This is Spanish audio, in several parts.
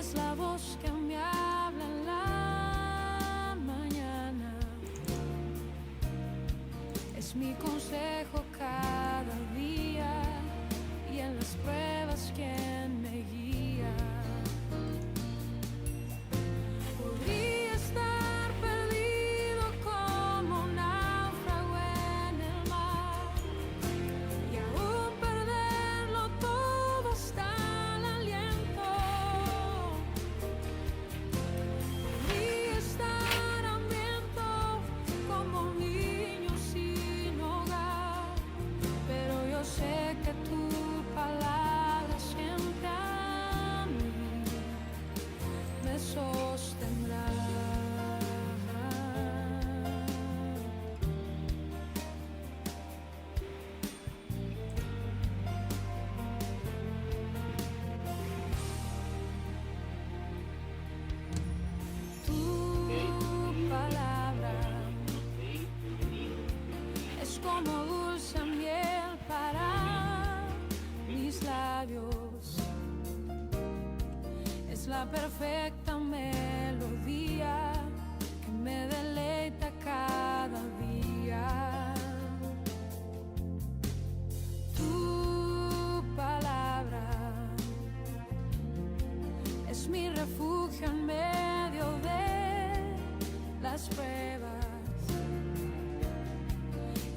es la voz que me habla en la mañana, es mi consejo cada día y en las pruebas quien me guía. Podría estar perdido como un náufrago en el mar y aún perderlo todo hasta el aliento. Podría estar hambriento como un niño sin hogar, pero yo sé que tu palabra siempre a mí me sostendrá. Tu palabra es como dulce miel para mis labios, es la perfecta melodía que me deleita cada día. Tu palabra es mi refugio en medio de las pruebas,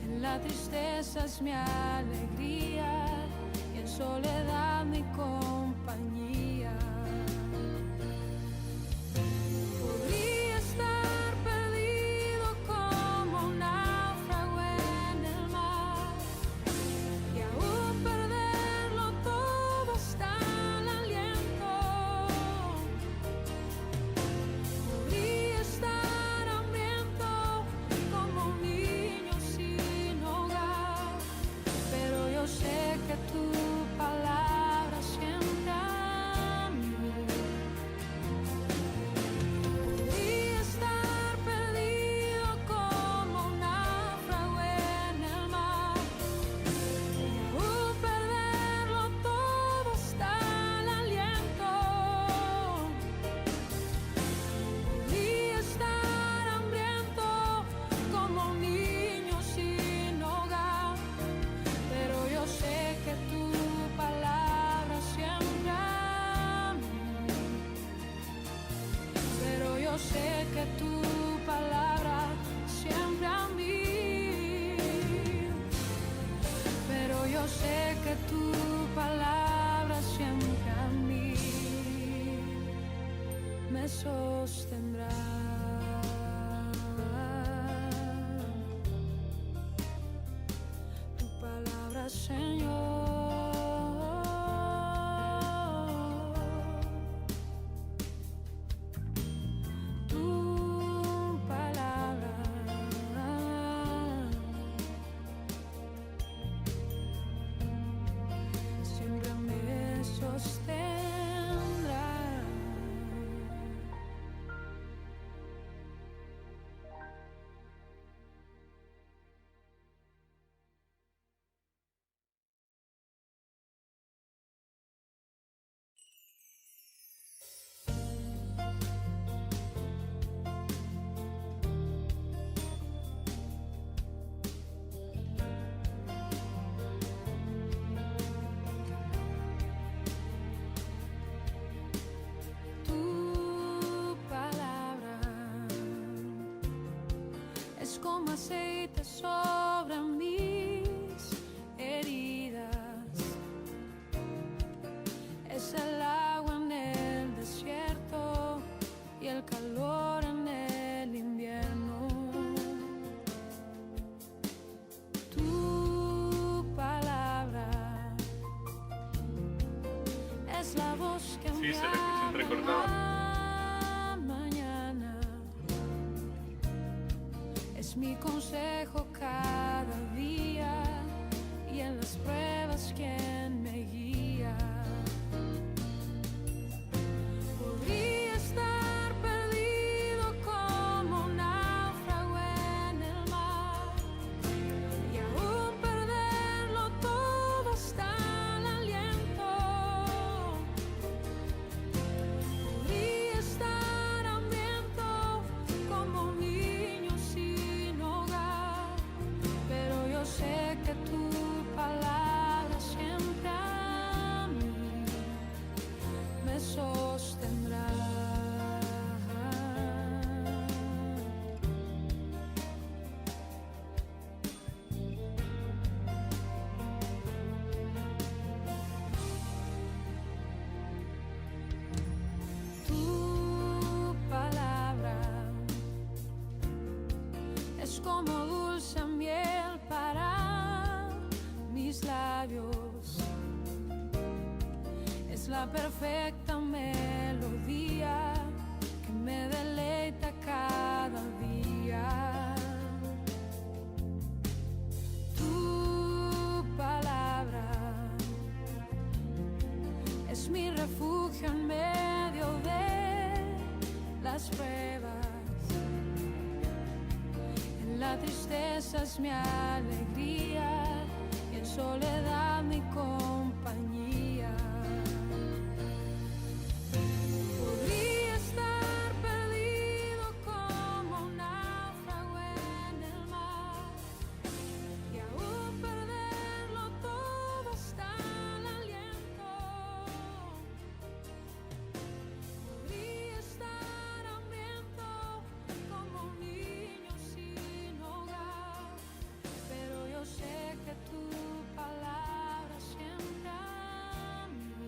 en la tristeza es mi alegría y en soledad mi compañía. Podría estar perdido como un náufrago en el mar y aún perderlo todo hasta el aliento. Podría estar hambriento como un niño sin hogar, pero yo sé que tu palabra siempre a mí. Podría estar perdido como un náufrago en el mar y aún perderlo todo hasta el aliento. Podría estar hambriento como un niño sin hogar, pero yo sé que tu palabra siempre a mí. Pero yo sé que tu palabra siempre a mí. Pero yo sé que tu palabra siempre a mí me sostendrá. Tu palabra, Señor. Tu palabra siempre me sostendrá. Tu palabra es como aceite sobre mis heridas, es el agua en el desierto y el calor en el invierno. Tu palabra es la voz que me Sí, se le escucha habla en entrecortado. la mañana, es mi consejo cada día y en las pruebas quien me guía. Podría estar perdido como un náufrago en el mar y aún perderlo todo hasta el aliento. me sostendrá. Tu palabra es como dulce miel para mis labios, es la perfecta melodía que me deleita cada día. Tu palabra es mi refugio en medio de las pruebas, en la tristeza es mi alegría y en soledad mi compañía. Podría estar perdido como un náufrago en el mar y aún perderlo todo hasta el aliento. Podría estar hambriento como un niño sin hogar, pero yo sé que tu palabra siempre a mí.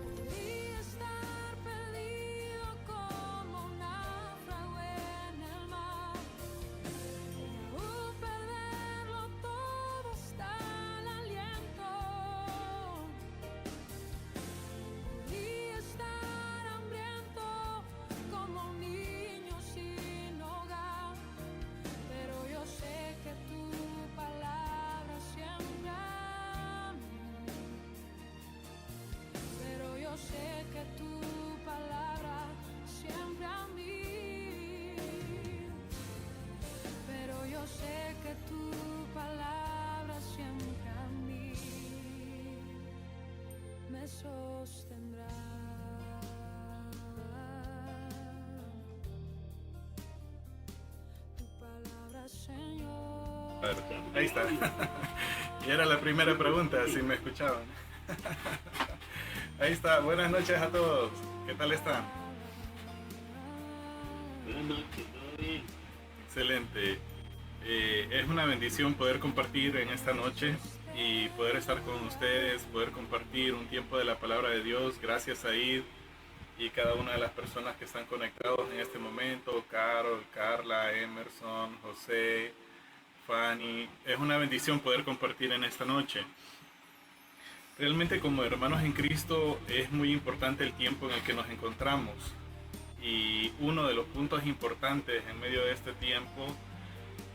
Podría estar perdido como un náufrago en el mar y aún perderlo todo hasta el aliento. Podría estar hambriento como un niño sin hogar, pero yo sé que tu palabra siempre a mí. Pero yo sé que tu palabra siempre a mí. Pero yo sé que tu palabra siempre a mí me sostendrá. Tu palabra, Señor. Ahí está. Y era la primera pregunta, si me escuchaban. Ahí está. Buenas noches a todos. ¿Qué tal están? Buenas noches, ¿todo bien? Excelente. Es una bendición poder compartir en esta noche y poder estar con ustedes, poder compartir un tiempo de la palabra de Dios. Gracias a Id y cada una de las personas que están conectados en este momento. Carol, Carla, Emerson, José, Fanny. Es una bendición poder compartir en esta noche. Realmente como hermanos en Cristo es muy importante el tiempo en el que nos encontramos. Y uno de los puntos importantes en medio de este tiempo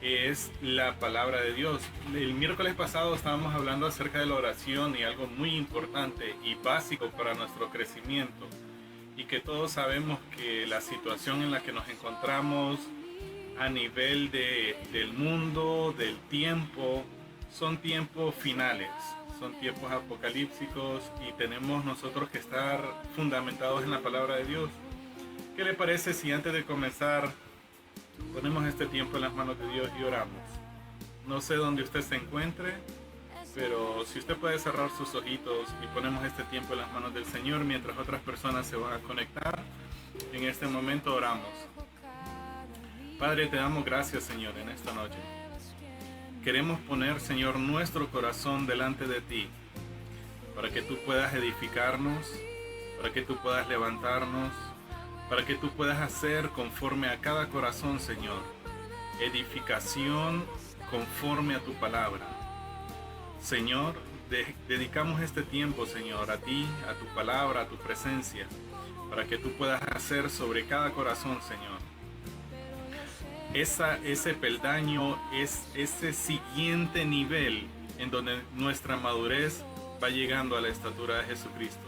es la palabra de Dios. El miércoles pasado estábamos hablando acerca de la oración y algo muy importante y básico para nuestro crecimiento. Y que todos sabemos que la situación en la que nos encontramos a nivel del mundo, del tiempo, son tiempos finales, son tiempos apocalípticos y tenemos nosotros que estar fundamentados en la palabra de Dios. ¿Qué le parece si antes de comenzar ponemos este tiempo en las manos de Dios y oramos? No sé dónde usted se encuentre, pero si usted puede cerrar sus ojitos y ponemos este tiempo en las manos del Señor mientras otras personas se van a conectar, en este momento oramos. Padre, te damos gracias, Señor, en esta noche. Queremos poner, Señor, nuestro corazón delante de ti, para que tú puedas edificarnos, para que tú puedas levantarnos, para que tú puedas hacer conforme a cada corazón, Señor, edificación conforme a tu palabra. Señor, dedicamos este tiempo, Señor, a ti, a tu palabra, a tu presencia, para que tú puedas hacer sobre cada corazón, Señor, ese peldaño, es ese siguiente nivel en donde nuestra madurez va llegando a la estatura de Jesucristo.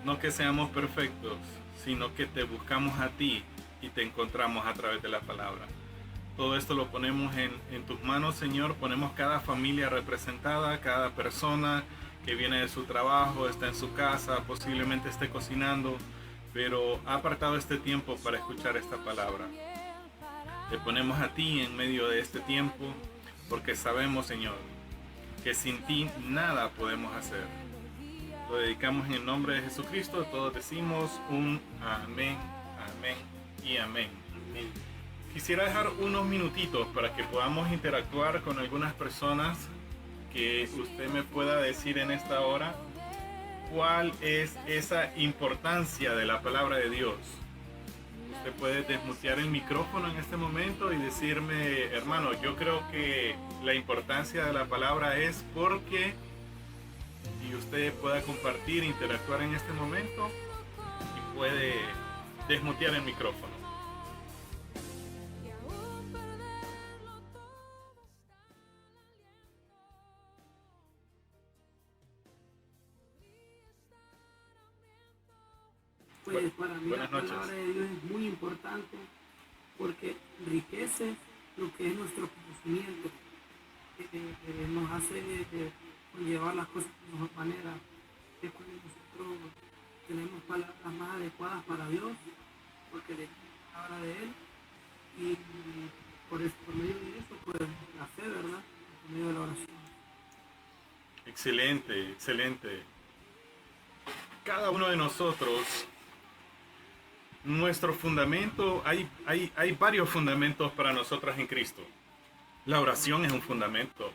No que seamos perfectos, sino que te buscamos a ti y te encontramos a través de la palabra. Todo esto lo ponemos en tus manos, Señor. Ponemos cada familia representada, cada persona que viene de su trabajo, está en su casa, posiblemente esté cocinando, pero ha apartado este tiempo para escuchar esta palabra. Te ponemos a ti en medio de este tiempo, porque sabemos, Señor, que sin ti nada podemos hacer. lo dedicamos en el nombre de Jesucristo. Todos decimos un amén, amén y amén. Amén. Quisiera dejar unos minutitos para que podamos interactuar con algunas personas, que usted me pueda decir en esta hora cuál es esa importancia de la palabra de Dios. Usted puede desmutear el micrófono en este momento y decirme: hermano, yo creo que la importancia de la palabra es porque, y usted pueda compartir, interactuar en este momento, y puede desmutear el micrófono. y aún perderlo todo está Pues para mí Buenas la noches. palabra de Dios es muy importante porque enriquece lo que es nuestro conocimiento, nos hace llevar las cosas de mejor manera. Es cuando nosotros tenemos palabras más adecuadas para Dios, porque leemos la palabra de Él y por medio de eso, pues la fe, ¿verdad? Por medio de la oración. Excelente, excelente. Cada uno de nosotros, nuestro fundamento, hay varios fundamentos para nosotros en Cristo. La oración es un fundamento,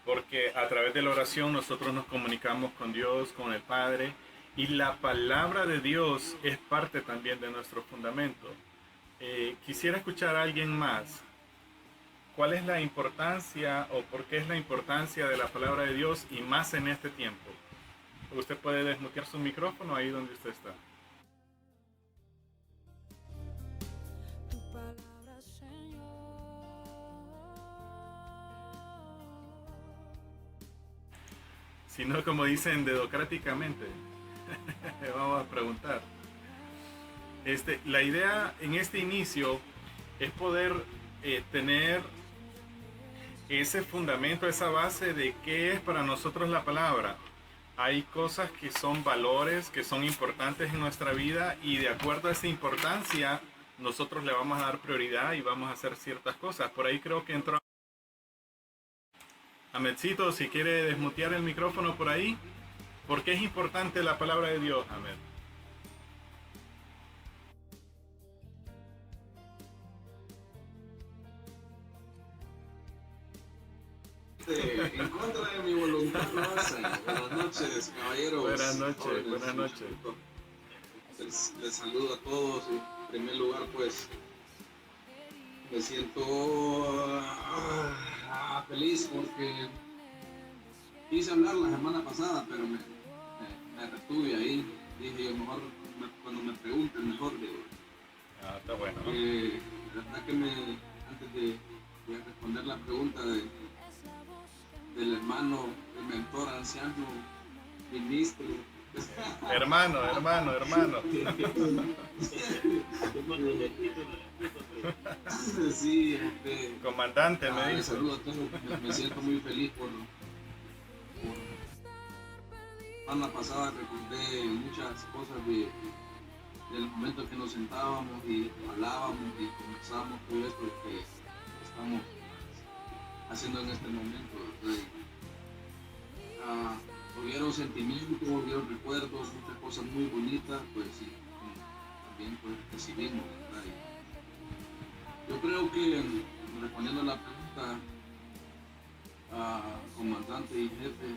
porque a través de la oración nosotros nos comunicamos con Dios, con el Padre, y la palabra de Dios es parte también de nuestro fundamento. Quisiera escuchar a alguien más. ¿Cuál es la importancia o por qué es la importancia de la palabra de Dios y más en este tiempo? Usted puede desmutear su micrófono ahí donde usted está. tu palabra, Señor. Si no, como dicen dedocráticamente, vamos a preguntar. La idea en este inicio es poder tener ese fundamento, esa base de qué es para nosotros la palabra. Hay cosas que son valores, que son importantes en nuestra vida, y de acuerdo a esa importancia nosotros le vamos a dar prioridad y vamos a hacer ciertas cosas. Por ahí creo que entró Ahmedcito, si quiere desmutear el micrófono por ahí. ¿Por qué es importante la palabra de Dios, Ahmed? En contra de mi voluntad lo hacen. Buenas noches, caballeros. Buenas noches, jóvenes, buenas noches. Les saludo a todos. En primer lugar, pues me siento feliz porque quise hablar la semana pasada, pero me retuve ahí. Dije, yo mejor cuando me pregunten, mejor digo. Está bueno. La verdad que antes de responder la pregunta del hermano, el mentor anciano, ministro. Hermano. Sí, Comandante, me dice. saludo a todos. Me siento muy feliz por semana pasada recordé muchas cosas del momento que nos sentábamos y hablábamos y conversábamos todo esto que estamos haciendo en este momento, ¿verdad? Hubieron sentimientos, hubieron recuerdos, muchas cosas muy bonitas, pues sí, también pues recibimos, ¿verdad? Yo creo que, respondiendo a la pregunta, comandante y jefe,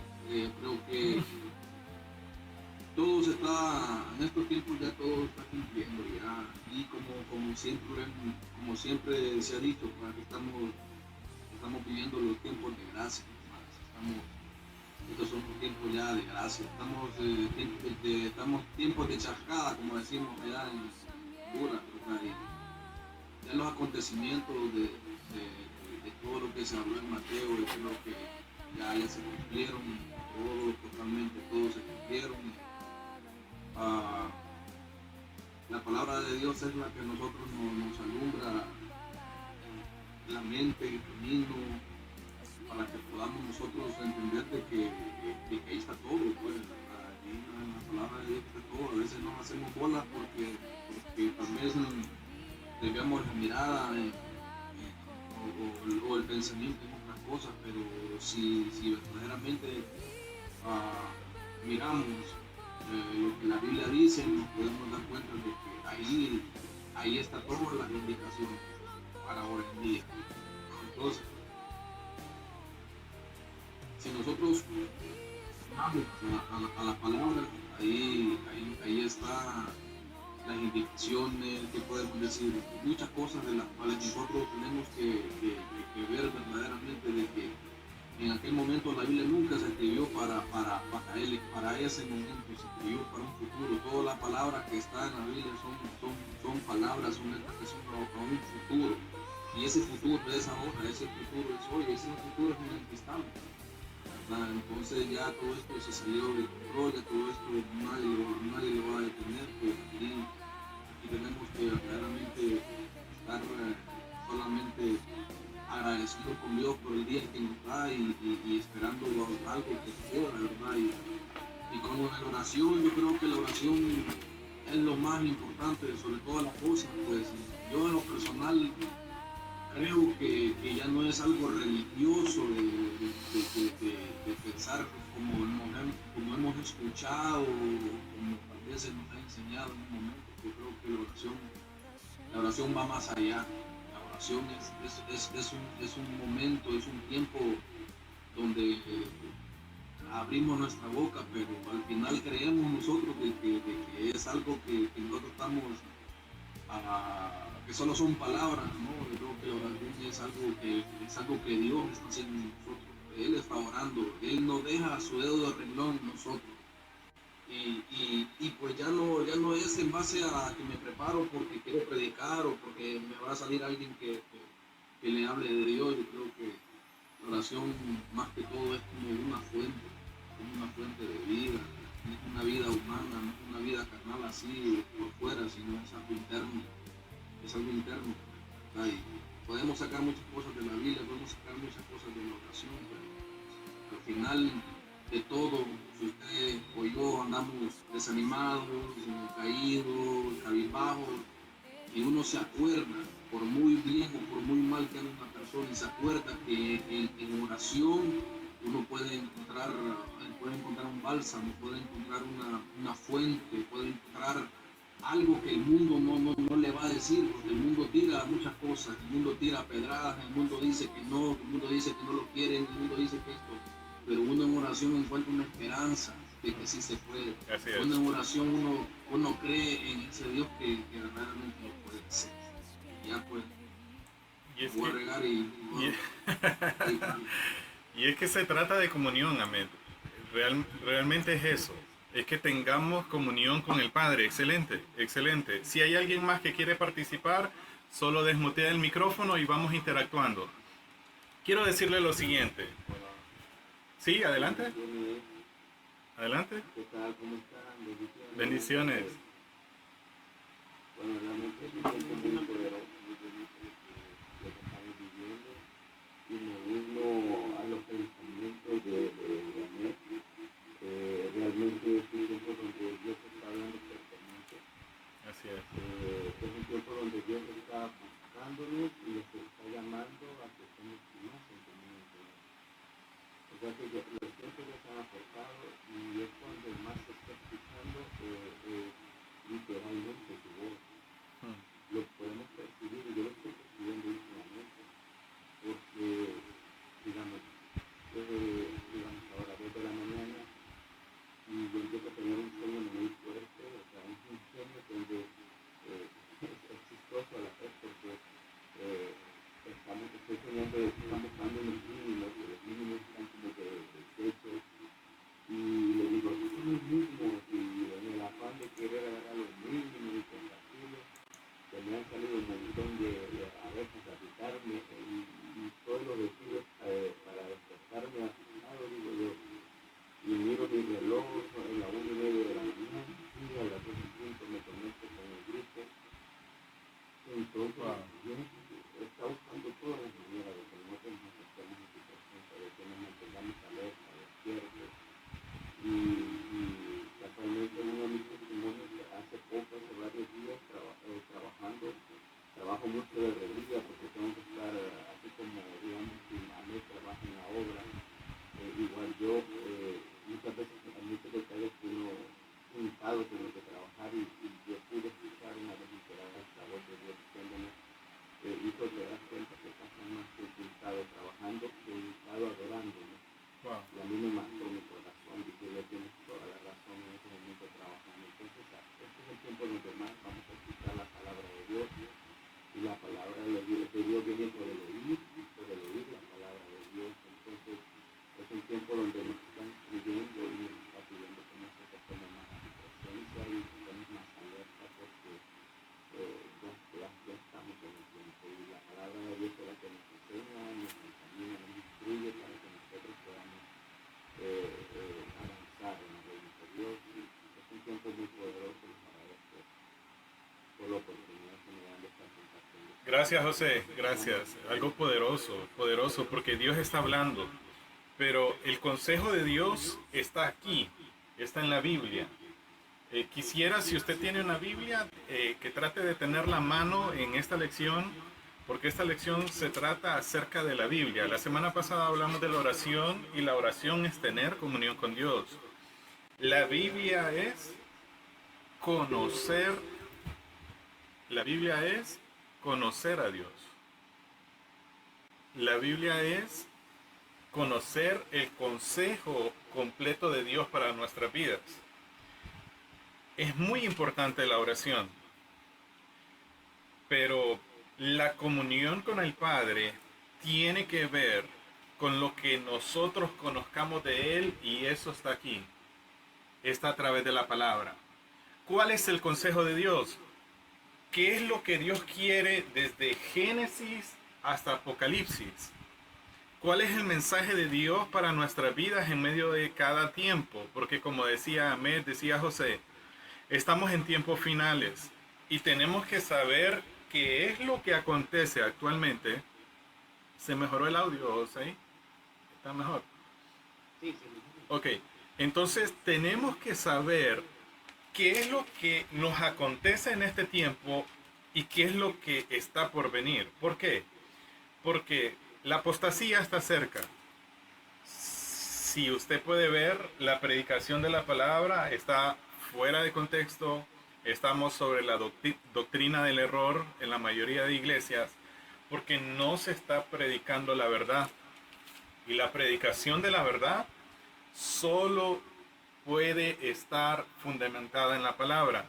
creo que todo se está, en estos tiempos ya todo está cumpliendo ya, y como siempre se ha dicho, pues aquí estamos viviendo los tiempos de gracia, estos son los tiempos ya de gracia, estamos tiempos de chascada, como decimos allá en Honduras, ¿verdad? Y ya los acontecimientos de todo lo que se habló en Mateo, yo creo que ya se cumplieron, totalmente todos se cumplieron. La palabra de Dios es la que a nosotros nos alumbra la mente, el camino, para que podamos nosotros entender de que ahí está todo, pues, ahí en la palabra de Dios está todo. A veces nos hacemos bolas porque tal vez debemos la mirada o el pensamiento en otras cosas, pero si verdaderamente miramos lo que la Biblia dice, nos podemos dar cuenta de que ahí está toda la indicación para hoy en día. Entonces, si nosotros vamos a la palabra, ahí está las indicaciones, que podemos decir, muchas cosas de las cuales nosotros tenemos que ver verdaderamente de que en aquel momento la Biblia nunca se escribió para ese momento, se escribió para un futuro. Todas las palabras que están en la Biblia son palabras, son expresiones para un futuro. Y ese futuro es ahora, ese futuro es hoy, ese futuro es en el que estamos. ¿Verdad? Entonces ya todo esto se salió de control, ya todo esto nadie lo va a detener, pues aquí tenemos que verdaderamente estar solamente agradecidos con Dios por el día que nos da y esperando algo que sea, ¿verdad? Y con la oración, yo creo que la oración es lo más importante sobre todas las cosas, pues yo en lo personal creo que ya no es algo religioso de pensar como hemos escuchado, como tal vez se nos ha enseñado en un momento. Yo creo que la oración va más allá. La oración es un momento, es un tiempo donde abrimos nuestra boca, pero al final creemos nosotros de que es algo que nosotros estamos que solo son palabras, ¿no? Yo creo que la oración es algo que Dios está haciendo en nosotros. Él está orando, Él no deja su dedo de renglón en nosotros. Y pues ya no es en base a que me preparo porque quiero predicar o porque me va a salir alguien que le hable de Dios. Yo creo que la oración más que todo es como una fuente de vida. No es una vida humana, no es una vida carnal así por fuera, sino es algo interno. Es algo interno, ¿verdad? Y podemos sacar muchas cosas de la Biblia, podemos sacar muchas cosas de la oración, pero al final de todo, si usted o yo andamos desanimados, caídos, cabizbajos, y uno se acuerda, por muy bien o por muy mal que ande una persona, y se acuerda que en oración uno puede encontrar un bálsamo, puede encontrar una fuente, puede encontrar algo que el mundo no le va a decir, porque el mundo tira muchas cosas, el mundo tira pedradas, el mundo dice que no, el mundo dice que no lo quieren, el mundo dice que esto, pero uno en oración encuentra una esperanza de que sí se puede. Uno en oración uno cree en ese Dios que verdaderamente lo puede hacer. Ya pues, voy a regar y es que se trata de comunión, Ahmed. Realmente es eso. Es que tengamos comunión con el Padre. Excelente, excelente. Si hay alguien más que quiere participar, solo desmutea el micrófono y vamos interactuando. Quiero decirle lo siguiente. Sí, adelante. Adelante. ¿Qué tal? ¿Cómo están? Bendiciones. Bueno, realmente es un tiempo muy poderoso, muy bonito lo que estamos viviendo, y me uno a los pensamientos de Ahmed. Realmente es un tiempo donde Dios está dando pertenencia. Así es. Es un tiempo donde Dios está buscándonos y nos está llamando a que estemos más en comunión con Él. O sea que los tiempos ya se han aportado y es cuando más se está escuchando literalmente su voz. Lo podemos percibir y yo lo estoy percibiendo últimamente porque, digamos, ahora 2 de la mañana y yo empiezo a tener un sueño Gracias, José, gracias. Algo poderoso, poderoso, porque Dios está hablando. Pero el consejo de Dios está aquí, está en la Biblia. Quisiera, si usted tiene una Biblia, que trate de tener la mano en esta lección, porque esta lección se trata acerca de la Biblia. La semana pasada hablamos de la oración y la oración es tener comunión con Dios. La Biblia es conocer, la Biblia es conocer a Dios. La Biblia es conocer el consejo completo de Dios para nuestras vidas. Es muy importante la oración, pero la comunión con el Padre tiene que ver con lo que nosotros conozcamos de Él, y eso está aquí. Está a través de la palabra. ¿Cuál es el consejo de Dios? ¿Qué es lo que Dios quiere desde Génesis hasta Apocalipsis? ¿Cuál es el mensaje de Dios para nuestras vidas en medio de cada tiempo? Porque como decía Ahmed, decía José, estamos en tiempos finales y tenemos que saber qué es lo que acontece actualmente. ¿Se mejoró el audio, José? ¿Está mejor? Sí, se me Ok, entonces tenemos que saber qué es lo que nos acontece en este tiempo y qué es lo que está por venir. ¿Por qué? Porque la apostasía está cerca. Si usted puede ver, la predicación de la palabra está fuera de contexto. Estamos sobre la doctrina del error en la mayoría de iglesias porque no se está predicando la verdad. Y la predicación de la verdad solo puede estar fundamentada en la palabra.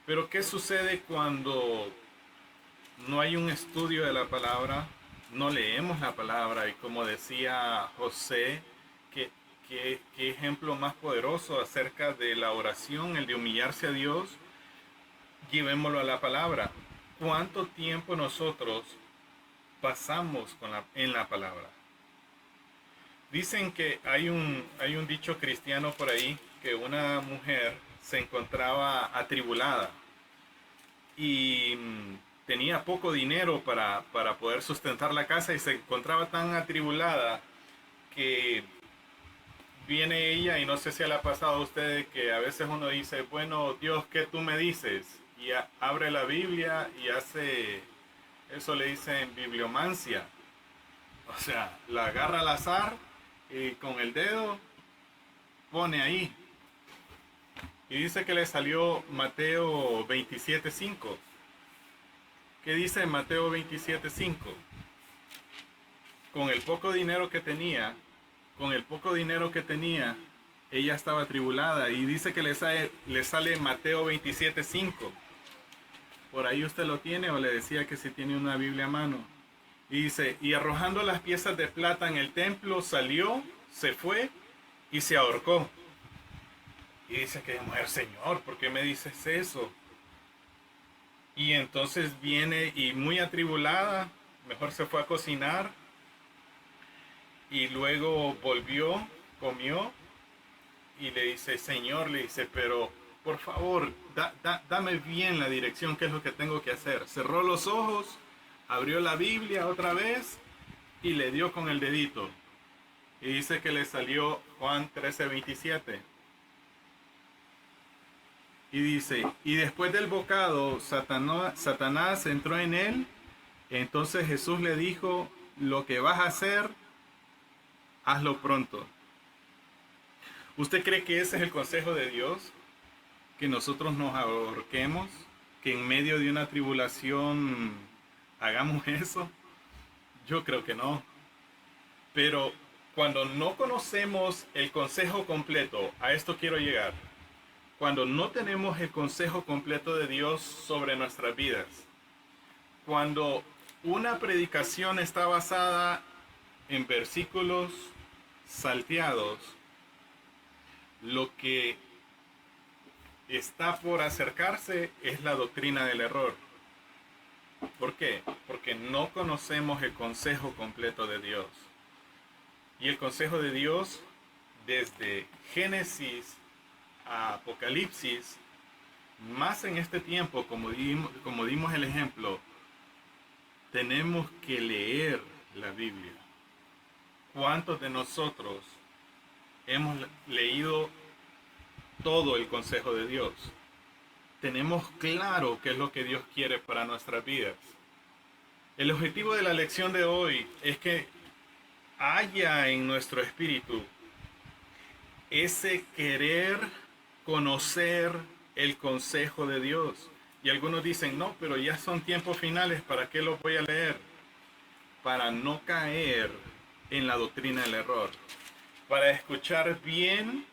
Pero ¿qué sucede cuando no hay un estudio de la palabra? No leemos la palabra, y como decía José, qué ejemplo más poderoso acerca de la oración, el de humillarse a Dios. Llevémoslo a la palabra. ¿Cuánto tiempo nosotros pasamos en la palabra? Dicen que hay un dicho cristiano por ahí, que una mujer se encontraba atribulada y tenía poco dinero para poder sustentar la casa, y se encontraba tan atribulada que viene ella, y no sé si le ha pasado a ustedes que a veces uno dice, bueno, Dios, ¿qué tú me dices? Y abre la Biblia y hace, eso le dicen bibliomancia. O sea, la agarra al azar y con el dedo pone ahí. Y dice que le salió Mateo 27:5. ¿Qué dice Mateo 27:5? Con el poco dinero que tenía, ella estaba atribulada, y dice que le sale Mateo 27:5. Por ahí usted lo tiene, o le decía que si tiene una Biblia a mano. Y dice, y arrojando las piezas de plata en el templo, salió, se fue y se ahorcó. Y dice que mujer, Señor, ¿por qué me dices eso? Y entonces viene, y muy atribulada, mejor se fue a cocinar, y luego volvió, comió, y le dice, Señor, le dice, pero por favor, dame bien la dirección, qué es lo que tengo que hacer. Cerró los ojos, abrió la Biblia otra vez y le dio con el dedito. Y dice que le salió Juan 13:27. Y dice, y después del bocado, Satanás entró en él. Entonces Jesús le dijo, lo que vas a hacer, hazlo pronto. ¿Usted cree que ese es el consejo de Dios? Que nosotros nos ahorquemos, que en medio de una tribulación hagamos eso. Yo creo que no. Pero cuando no conocemos el consejo completo, a esto quiero llegar. Cuando no tenemos el consejo completo de Dios sobre nuestras vidas, cuando una predicación está basada en versículos salteados, lo que está por acercarse es la doctrina del error. ¿Por qué? Porque no conocemos el consejo completo de Dios. Y el consejo de Dios, desde Génesis a Apocalipsis, más en este tiempo, como dimos el ejemplo, tenemos que leer la Biblia. ¿Cuántos de nosotros hemos leído todo el consejo de Dios? Tenemos claro qué es lo que Dios quiere para nuestras vidas. El objetivo de la lección de hoy es que haya en nuestro espíritu ese querer conocer el consejo de Dios. Y algunos dicen, no, pero ya son tiempos finales, ¿para qué los voy a leer? Para no caer en la doctrina del error. Para escuchar bien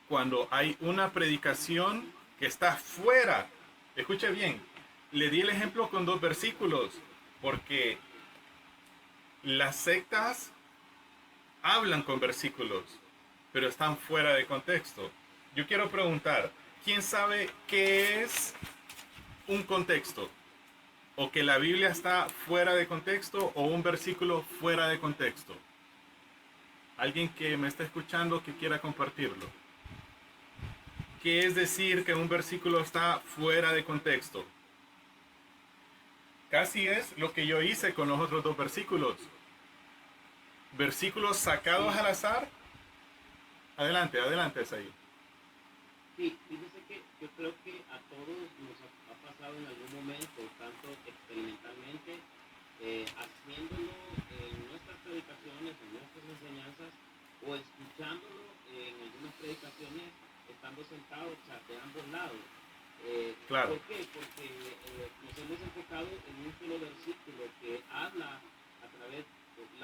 cuando hay una predicación que está fuera. Escuche bien, le di el ejemplo con 2 versículos, porque las sectas hablan con versículos, pero están fuera de contexto. Yo quiero preguntar, ¿quién sabe qué es un contexto? ¿O que la Biblia está fuera de contexto o un versículo fuera de contexto? ¿Alguien que me está escuchando que quiera compartirlo? ¿Qué es decir que un versículo está fuera de contexto? Casi es lo que yo hice con los otros 2 versículos. Versículos sacados al azar. Adelante, Esaí. Sí, fíjese que yo creo que a todos nos ha pasado en algún momento, tanto experimentalmente, haciéndolo en nuestras predicaciones, en nuestras enseñanzas, o escuchándolo en algunas predicaciones, estando sentados, de ambos lados. Claro. ¿Por qué? Porque nos hemos enfocado en un solo versículo que habla a través,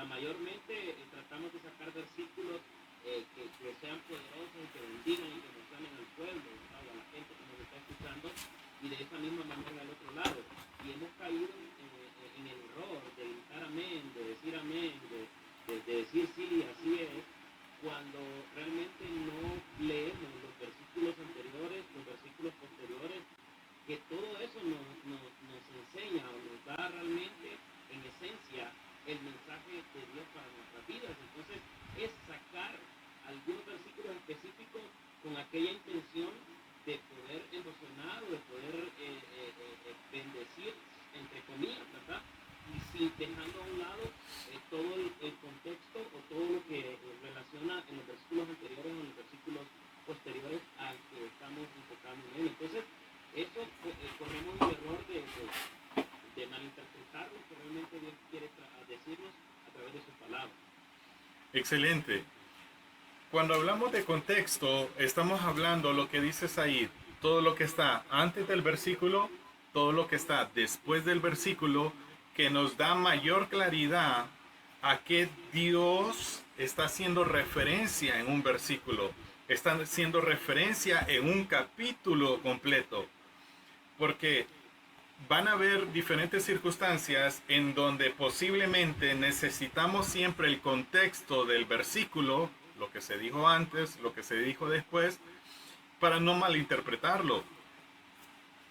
mayormente tratamos de sacar versículos que sean poderosos y que bendigan y que emocionen al pueblo, ¿sabes? A la gente que nos está escuchando, y de esa misma manera al otro lado. Y hemos caído en el error de gritar amén, de decir amén, de decir sí, así es, cuando realmente no leemos los versículos anteriores, los versículos posteriores, que todo eso nos enseña o nos da realmente, en esencia, el mensaje de Dios para nuestras vidas. Entonces, es sacar algunos versículos específicos con aquella intención de poder emocionar o de poder bendecir, entre comillas, ¿verdad? Y sin dejando a un lado todo el contexto o todo lo que relaciona en los versículos anteriores o en los versículos posteriores al que estamos enfocando en él. Entonces, eso corremos el error de malinterpretar lo que realmente Dios quiere decirnos a través de su palabra. Excelente. Cuando hablamos de contexto, estamos hablando lo que dice Said, todo lo que está antes del versículo, todo lo que está después del versículo, que nos da mayor claridad a qué Dios está haciendo referencia en un versículo, está haciendo referencia en un capítulo completo, porque van a haber diferentes circunstancias en donde posiblemente necesitamos siempre el contexto del versículo, lo que se dijo antes, lo que se dijo después, para no malinterpretarlo,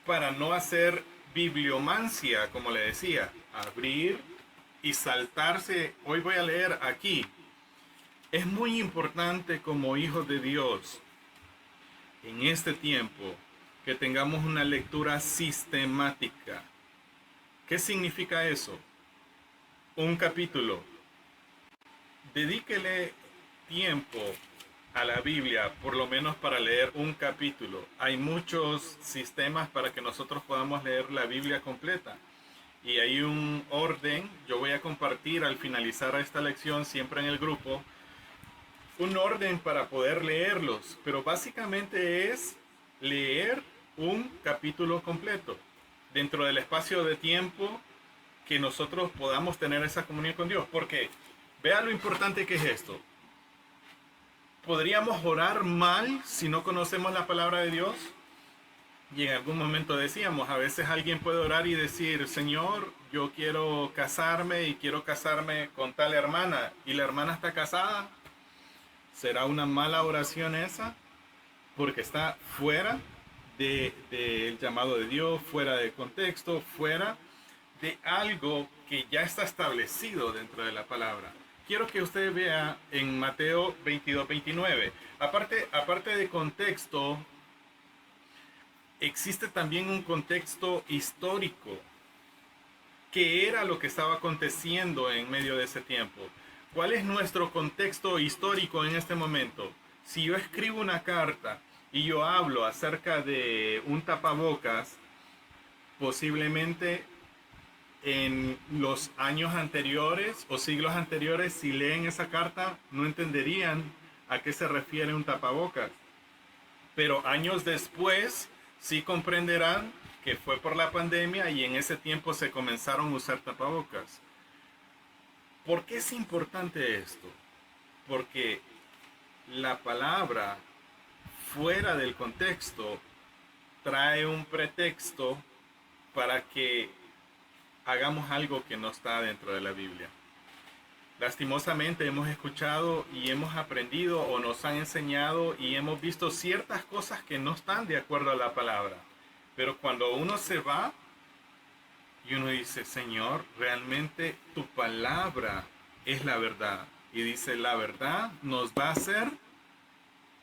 para no hacer bibliomancia, como le decía, abrir y saltarse. Hoy voy a leer aquí. Es muy importante como hijos de Dios en este tiempo que tengamos una lectura sistemática. ¿Qué significa eso? Un capítulo. Dedíquele tiempo a la Biblia, por lo menos para leer un capítulo. Hay muchos sistemas para que nosotros podamos leer la Biblia completa. Y hay un orden, yo voy a compartir al finalizar esta lección siempre en el grupo, un orden para poder leerlos, pero básicamente es leer un capítulo completo dentro del espacio de tiempo que nosotros podamos tener esa comunión con Dios. Porque vea lo importante que es esto. ¿Podríamos orar mal si no conocemos la palabra de Dios? Y en algún momento decíamos, a veces alguien puede orar y decir, Señor, yo quiero casarme y quiero casarme con tal hermana, y la hermana está casada. ¿Será una mala oración esa? Porque está fuera del llamado de Dios, fuera de contexto, fuera de algo que ya está establecido dentro de la palabra. Quiero que usted vea en Mateo 22-29. Aparte de contexto, existe también un contexto histórico. ¿Qué era lo que estaba aconteciendo en medio de ese tiempo? ¿Cuál es nuestro contexto histórico en este momento? Si yo escribo una carta y yo hablo acerca de un tapabocas, posiblemente en los años anteriores o siglos anteriores, si leen esa carta, no entenderían a qué se refiere un tapabocas. Pero años después, sí comprenderán que fue por la pandemia y en ese tiempo se comenzaron a usar tapabocas. ¿Por qué es importante esto? Porque la palabra fuera del contexto trae un pretexto para que hagamos algo que no está dentro de la Biblia. Lastimosamente hemos escuchado y hemos aprendido o nos han enseñado y hemos visto ciertas cosas que no están de acuerdo a la palabra. Pero cuando uno se va y uno dice, Señor, realmente tu palabra es la verdad. Y dice, la verdad nos va a hacer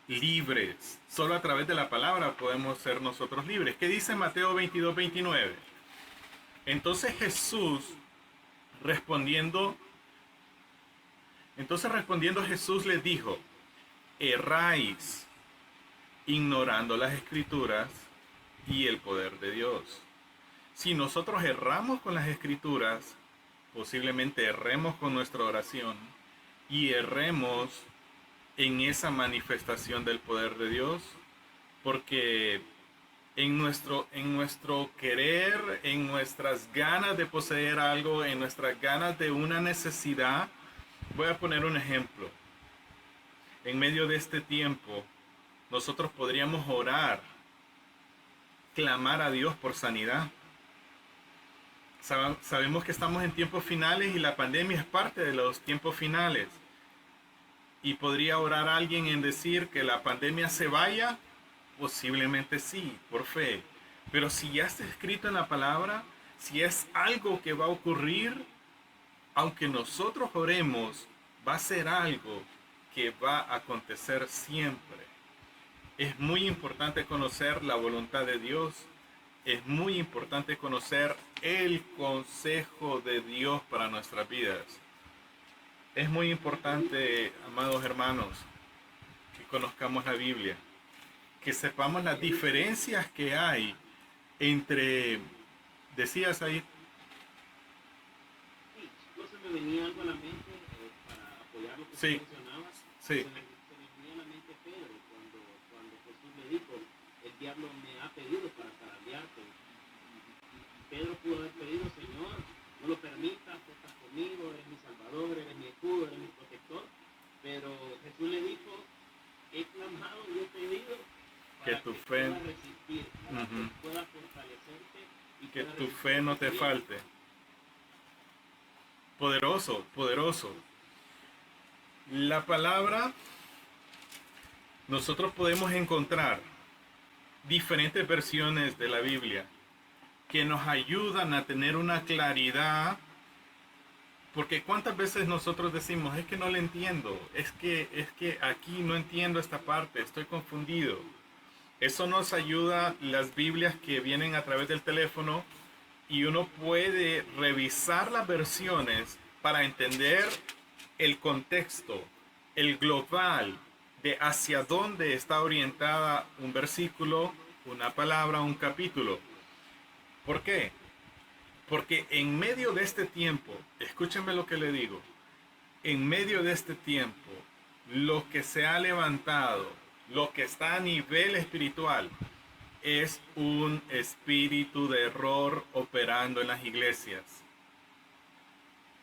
libres. Solo a través de la palabra podemos ser nosotros libres. ¿Qué dice Mateo 22:29? Entonces respondiendo Jesús les dijo, erráis ignorando las escrituras y el poder de Dios. Si nosotros erramos con las escrituras, posiblemente erremos con nuestra oración y erremos en esa manifestación del poder de Dios, porque en nuestro querer, en nuestras ganas de poseer algo, en nuestras ganas de una necesidad. Voy a poner un ejemplo. En medio de este tiempo, nosotros podríamos orar, clamar a Dios por sanidad. Sabemos que estamos en tiempos finales y la pandemia es parte de los tiempos finales. ¿Y podría orar alguien en decir que la pandemia se vaya? Posiblemente sí, por fe. Pero si ya está escrito en la palabra, si es algo que va a ocurrir, aunque nosotros oremos, va a ser algo que va a acontecer siempre. Es muy importante conocer la voluntad de Dios. Es muy importante conocer el consejo de Dios para nuestras vidas. Es muy importante, amados hermanos, que conozcamos la Biblia, que sepamos las diferencias que hay entre, decías ahí. Sí, no se me venía algo a la mente para apoyar lo que Sí, tú mencionabas. sí. Se me venía a la mente Pedro cuando Jesús le dijo, el diablo me ha pedido para zarandearte. Y Pedro pudo haber pedido, Señor, no lo permitas, tú estás conmigo, eres mi salvador, eres mi escudo, eres mi protector. Pero Jesús le dijo, he clamado y he pedido Que para tu que fe, puedas resistir, para que puedas fortalecerte y que puedas tu resistir fe no te también. falte. Poderoso, poderoso. La palabra, nosotros podemos encontrar diferentes versiones de la Biblia que nos ayudan a tener una claridad, porque cuántas veces nosotros decimos, es que no le entiendo, es que aquí no entiendo esta parte, estoy confundido. Eso nos ayuda las Biblias que vienen a través del teléfono y uno puede revisar las versiones para entender el contexto, el global de hacia dónde está orientada un versículo, una palabra, un capítulo. ¿Por qué? Porque en medio de este tiempo, escúchenme lo que le digo, en medio de este tiempo, lo que se ha levantado, lo que está a nivel espiritual, es un espíritu de error operando en las iglesias.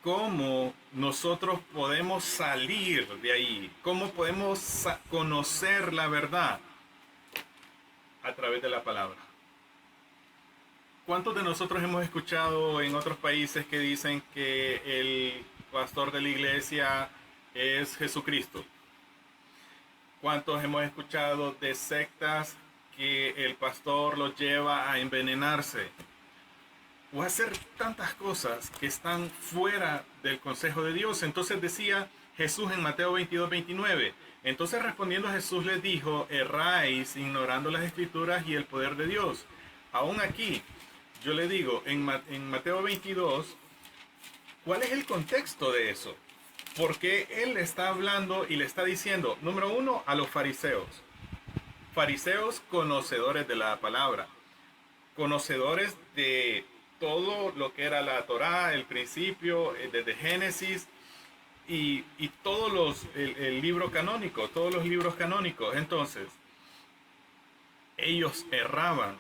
¿Cómo nosotros podemos salir de ahí? ¿Cómo podemos conocer la verdad? A través de la palabra. ¿Cuántos de nosotros hemos escuchado en otros países que dicen que el pastor de la iglesia es Jesucristo? ¿Cuántos hemos escuchado de sectas que el pastor los lleva a envenenarse? O a hacer tantas cosas que están fuera del consejo de Dios. Entonces decía Jesús en Mateo 22:29. Entonces respondiendo Jesús les dijo, erráis ignorando las escrituras y el poder de Dios. Aún aquí, yo le digo, en Mateo 22, ¿cuál es el contexto de eso? Porque él está hablando y le está diciendo, número uno, a los fariseos. Fariseos conocedores de la palabra, conocedores de todo lo que era la Torá, el principio, desde Génesis y todos el libro canónico, todos los libros canónicos. Entonces, ellos erraban,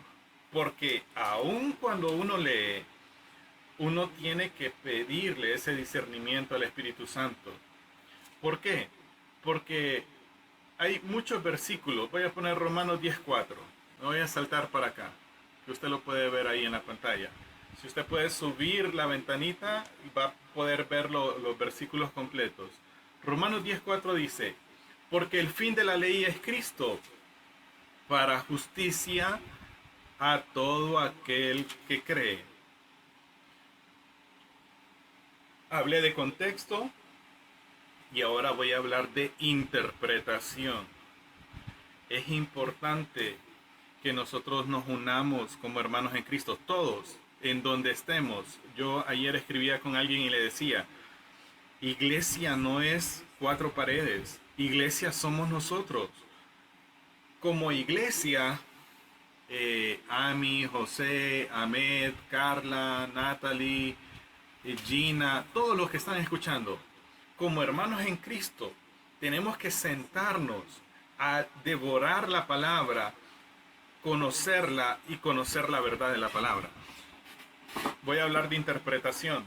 porque aun cuando uno lee, uno tiene que pedirle ese discernimiento al Espíritu Santo. ¿Por qué? Porque hay muchos versículos. Voy a poner Romanos 10:4. Me voy a saltar para acá, que usted lo puede ver ahí en la pantalla. Si usted puede subir la ventanita, va a poder ver los versículos completos. Romanos 10:4 dice, porque el fin de la ley es Cristo, para justicia a todo aquel que cree. Hablé de contexto y ahora voy a hablar de interpretación. Es importante que nosotros nos unamos como hermanos en Cristo, todos, en donde estemos. Yo ayer escribía con alguien y le decía, iglesia no es 4 paredes, iglesia somos nosotros. Como iglesia, Ami, José, Ahmed, Carla, Natalie, Gina, todos los que están escuchando, como hermanos en Cristo, tenemos que sentarnos a devorar la palabra, conocerla y conocer la verdad de la palabra. Voy a hablar de interpretación.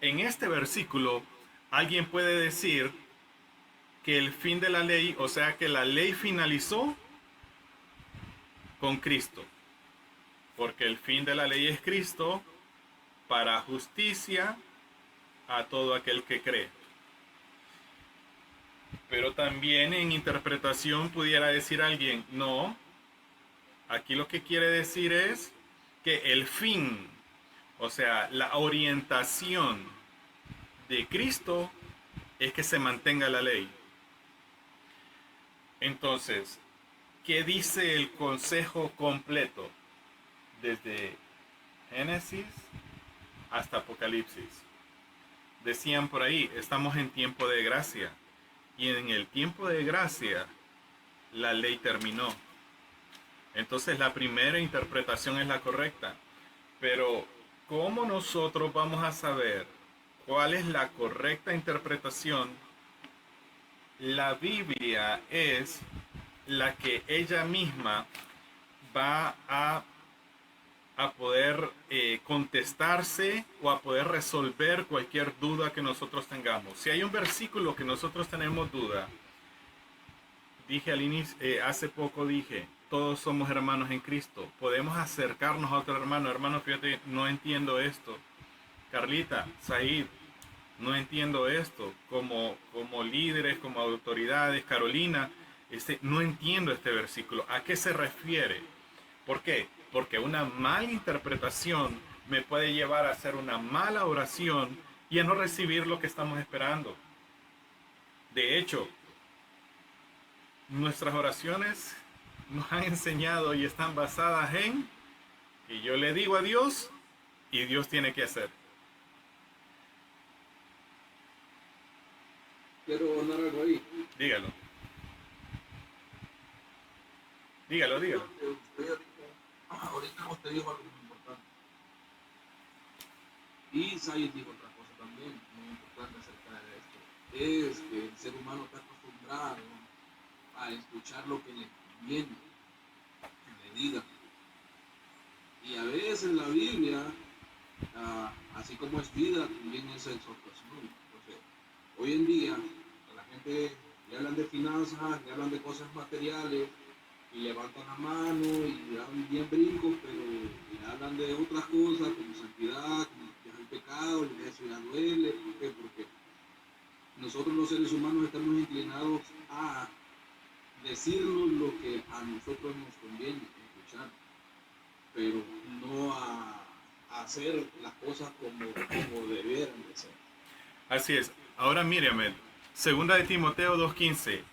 En este versículo, alguien puede decir que el fin de la ley, o sea que la ley finalizó con Cristo, porque el fin de la ley es Cristo, para justicia a todo aquel que cree. Pero también en interpretación pudiera decir alguien, no, aquí lo que quiere decir es que el fin, o sea, la orientación de Cristo es que se mantenga la ley. Entonces, ¿qué dice el consejo completo? Desde Génesis hasta Apocalipsis. Decían por ahí, estamos en tiempo de gracia. Y en el tiempo de gracia, la ley terminó. Entonces la primera interpretación es la correcta. Pero, ¿cómo nosotros vamos a saber cuál es la correcta interpretación? La Biblia es la que ella misma va a poder contestarse o a poder resolver cualquier duda que nosotros tengamos. Si hay un versículo que nosotros tenemos duda, dije al inicio, hace poco dije, todos somos hermanos en Cristo. Podemos acercarnos a otro hermano. Hermano, fíjate, no entiendo esto. Carlita, Said, no entiendo esto. Como líderes, como autoridades, Carolina, no entiendo este versículo. ¿A qué se refiere? ¿Por qué? Porque una mala interpretación me puede llevar a hacer una mala oración y a no recibir lo que estamos esperando. De hecho, nuestras oraciones nos han enseñado y están basadas en que yo le digo a Dios y Dios tiene que hacer. Quiero poner algo ahí. Dígalo. Dígalo. Ahorita usted dijo algo muy importante. Y Sayed dijo otra cosa también muy importante acerca de esto. Es que el ser humano está acostumbrado a escuchar lo que le conviene, que le diga. Y a veces la Biblia, así como es vida, también es exhortación. Porque hoy en día a la gente le hablan de finanzas, le hablan de cosas materiales, y levantan la mano y dan bien brincos, pero le hablan de otras cosas como santidad, como dejar el pecado, y eso ya duele. ¿Por qué? Porque nosotros los seres humanos estamos inclinados a decirnos lo que a nosotros nos conviene escuchar, pero no a hacer las cosas como debieran de ser. Así es. Ahora mírame, 2 de Timoteo 2:15.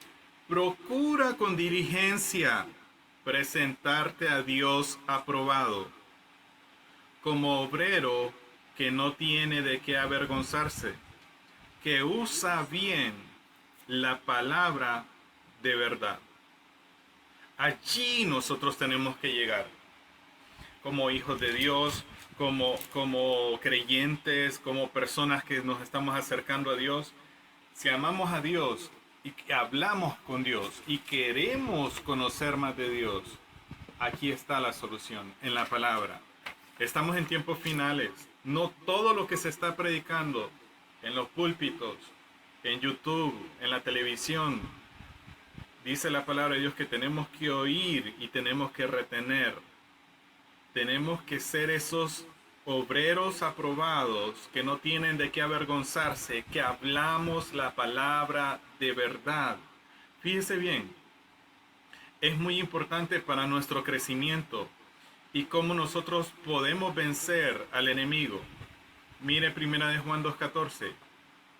Procura con diligencia presentarte a Dios aprobado, como obrero que no tiene de qué avergonzarse, que usa bien la palabra de verdad. Allí nosotros tenemos que llegar, como hijos de Dios, como creyentes, como personas que nos estamos acercando a Dios. Si amamos a Dios y que hablamos con Dios y queremos conocer más de Dios, aquí está la solución, en la palabra. Estamos en tiempos finales. No todo lo que se está predicando en los púlpitos, en YouTube, en la televisión, dice la palabra de Dios que tenemos que oír y tenemos que retener. Tenemos que ser esos obreros aprobados que no tienen de qué avergonzarse, que hablamos la palabra de verdad. Fíjese bien, es muy importante para nuestro crecimiento y cómo nosotros podemos vencer al enemigo. Mire 1 Juan 2:14.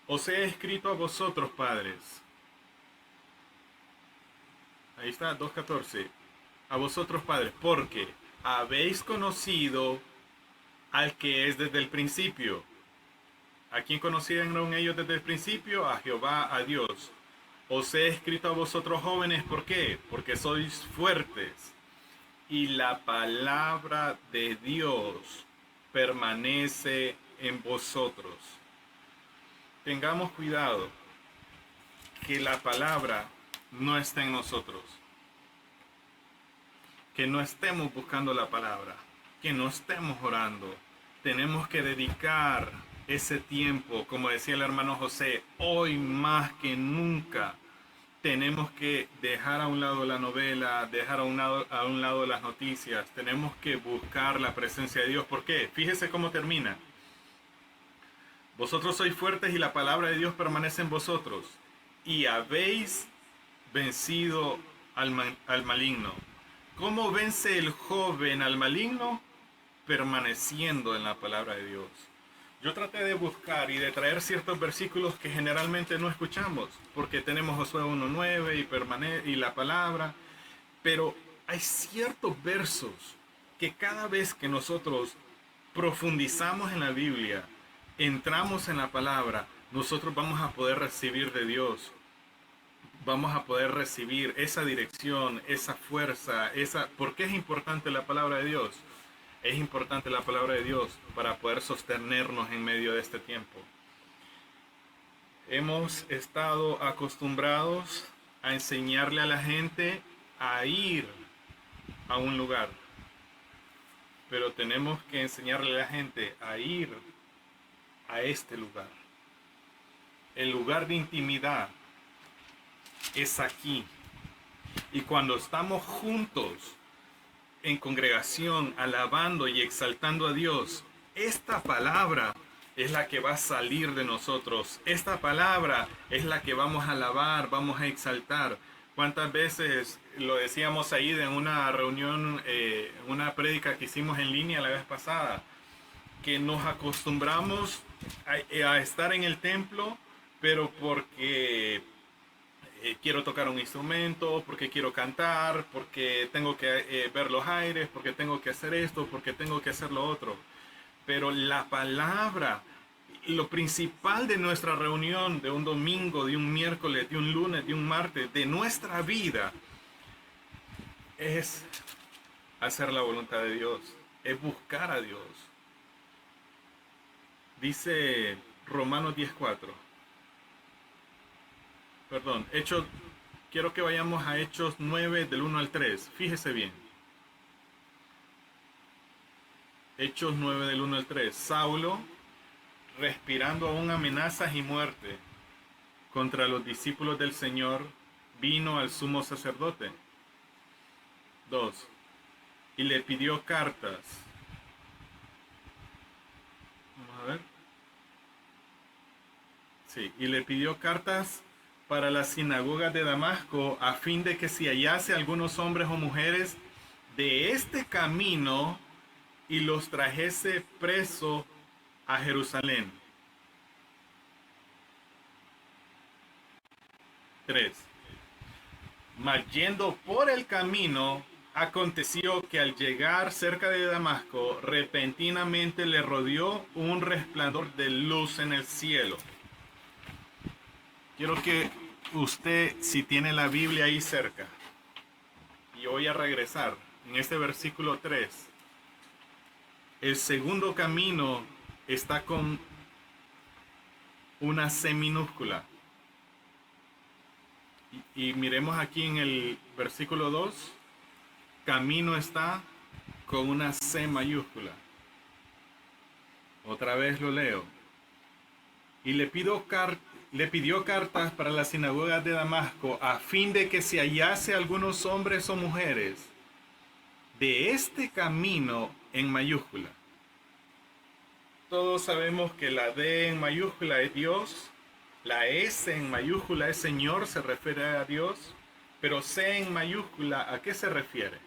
Os he escrito a vosotros, padres. Ahí está, 2:14. A vosotros, padres, porque habéis conocido al que es desde el principio. ¿A quién conocieron ellos desde el principio? A Jehová, a Dios. Os he escrito a vosotros jóvenes, ¿por qué? Porque sois fuertes y la palabra de Dios permanece en vosotros. Tengamos cuidado que la palabra no esté en nosotros, que no estemos buscando la palabra, que no estemos orando. Tenemos que dedicar ese tiempo, como decía el hermano José, hoy más que nunca. Tenemos que dejar a un lado la novela, dejar a un lado las noticias. Tenemos que buscar la presencia de Dios. ¿Por qué? Fíjese cómo termina. Vosotros sois fuertes y la palabra de Dios permanece en vosotros. Y habéis vencido al maligno. ¿Cómo vence el joven al maligno? Permaneciendo en la palabra de Dios. Yo traté de buscar y de traer ciertos versículos que generalmente no escuchamos, porque tenemos Josué 1:9 y la palabra, pero hay ciertos versos que cada vez que nosotros profundizamos en la Biblia, entramos en la palabra, nosotros vamos a poder recibir de Dios, vamos a poder recibir esa dirección, esa fuerza, ¿por qué es importante la palabra de Dios? Es importante la palabra de Dios para poder sostenernos en medio de este tiempo. Hemos estado acostumbrados a enseñarle a la gente a ir a un lugar, pero tenemos que enseñarle a la gente a ir a este lugar. El lugar de intimidad es aquí. Y cuando estamos juntos en congregación, alabando y exaltando a Dios, esta palabra es la que va a salir de nosotros. Esta palabra es la que vamos a alabar, vamos a exaltar. ¿Cuántas veces lo decíamos ahí en una reunión, una prédica que hicimos en línea la vez pasada? Que nos acostumbramos a estar en el templo, pero porque quiero tocar un instrumento, porque quiero cantar, porque tengo que ver los aires, porque tengo que hacer esto, porque tengo que hacer lo otro. Pero la palabra, lo principal de nuestra reunión, de un domingo, de un miércoles, de un lunes, de un martes, de nuestra vida, es hacer la voluntad de Dios, es buscar a Dios. Dice Romanos 10:4. Perdón, quiero que vayamos a Hechos 9 del 1 al 3. Fíjese bien. Hechos 9 del 1 al 3. Saulo, respirando aún amenazas y muerte contra los discípulos del Señor, vino al sumo sacerdote. 2. Y le pidió cartas. Vamos a ver. Sí, y le pidió cartas para las sinagogas de Damasco, a fin de que si hallase algunos hombres o mujeres de este camino y los trajese preso a Jerusalén. 3. Mas yendo por el camino, aconteció que al llegar cerca de Damasco, repentinamente le rodeó un resplandor de luz en el cielo. Quiero que usted, si tiene la Biblia ahí cerca, y voy a regresar en este versículo 3, el segundo camino está con una C minúscula. Y miremos aquí en el versículo 2, camino está con una C mayúscula. Otra vez lo leo. Y le pidió cartas para las sinagogas de Damasco a fin de que se hallase algunos hombres o mujeres de este camino en mayúscula. Todos sabemos que la D en mayúscula es Dios, la S en mayúscula es Señor, se refiere a Dios, pero C en mayúscula, ¿a qué se refiere?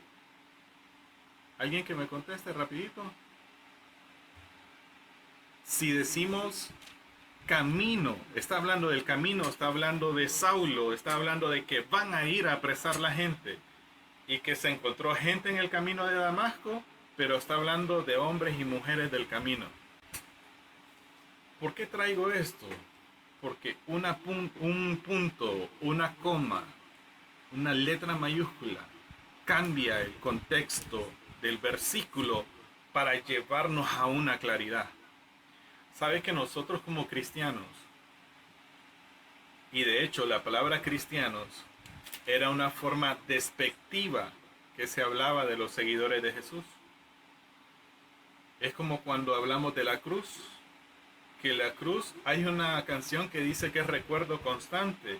¿Alguien que me conteste rapidito? Si decimos camino, está hablando del camino, está hablando de Saulo, está hablando de que van a ir a apresar la gente y que se encontró gente en el camino de Damasco, pero está hablando de hombres y mujeres del camino. ¿Por qué traigo esto? Porque un punto, una coma, una letra mayúscula cambia el contexto del versículo para llevarnos a una claridad. ¿Sabe que nosotros como cristianos, y de hecho la palabra cristianos era una forma despectiva que se hablaba de los seguidores de Jesús? Es como cuando hablamos de la cruz, que la cruz, hay una canción que dice que es recuerdo constante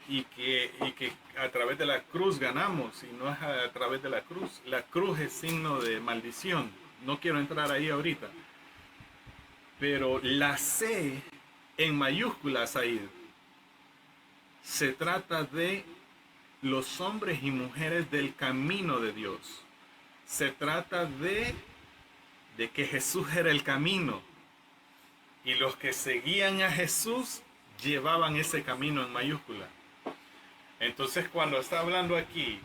y que a través de la cruz ganamos, y no es a través de la cruz. La cruz es signo de maldición. No quiero entrar ahí ahorita. Pero la C en mayúsculas ahí se trata de los hombres y mujeres del camino de Dios. Se trata de que Jesús era el camino. Y los que seguían a Jesús llevaban ese camino en mayúscula. Entonces cuando está hablando aquí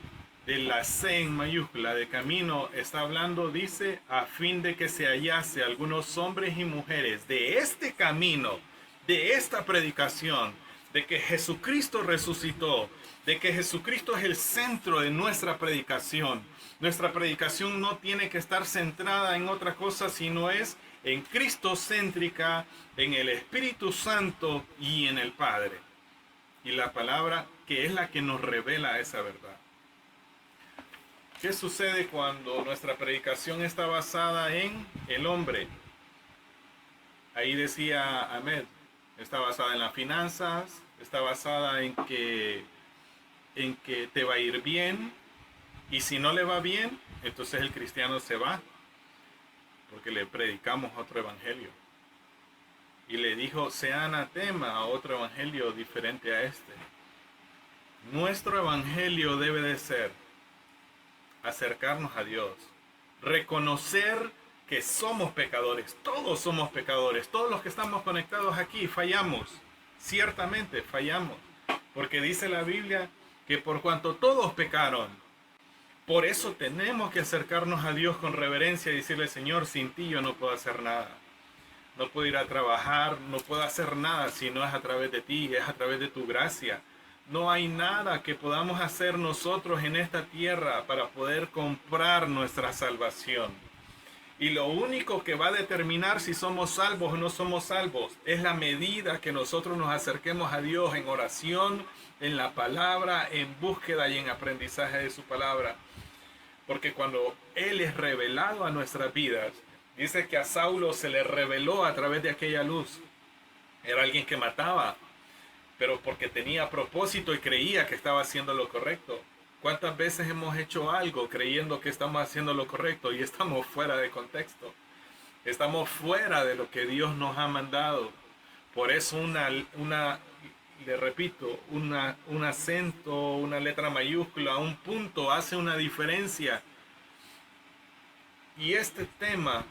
de la C en mayúscula de camino, está hablando, dice, a fin de que se hallase algunos hombres y mujeres de este camino, de esta predicación, de que Jesucristo resucitó, de que Jesucristo es el centro de nuestra predicación. Nuestra predicación no tiene que estar centrada en otra cosa, sino es en Cristo céntrica, en el Espíritu Santo y en el Padre. Y la palabra que es la que nos revela esa verdad. ¿Qué sucede cuando nuestra predicación está basada en el hombre? Ahí decía Ahmed, está basada en las finanzas, está basada en que te va a ir bien, y si no le va bien, entonces el cristiano se va, porque le predicamos otro evangelio. Y le dijo, sea anatema a otro evangelio diferente a este. Nuestro evangelio debe de ser acercarnos a Dios, reconocer que somos pecadores, todos somos pecadores, todos los que estamos conectados aquí fallamos, ciertamente fallamos, porque dice la Biblia que por cuanto todos pecaron, por eso tenemos que acercarnos a Dios con reverencia y decirle, Señor, sin ti yo no puedo hacer nada, no puedo ir a trabajar, no puedo hacer nada si no es a través de ti, es a través de tu gracia. No hay nada que podamos hacer nosotros en esta tierra para poder comprar nuestra salvación. Y lo único que va a determinar si somos salvos o no somos salvos es la medida que nosotros nos acerquemos a Dios en oración, en la palabra, en búsqueda y en aprendizaje de su palabra. Porque cuando Él es revelado a nuestras vidas, dice que a Saulo se le reveló a través de aquella luz. Era alguien que mataba, pero porque tenía propósito y creía que estaba haciendo lo correcto. ¿Cuántas veces hemos hecho algo creyendo que estamos haciendo lo correcto y estamos fuera de contexto? Estamos fuera de lo que Dios nos ha mandado. Por eso le repito, un acento, una letra mayúscula, un punto hace una diferencia. Y este tema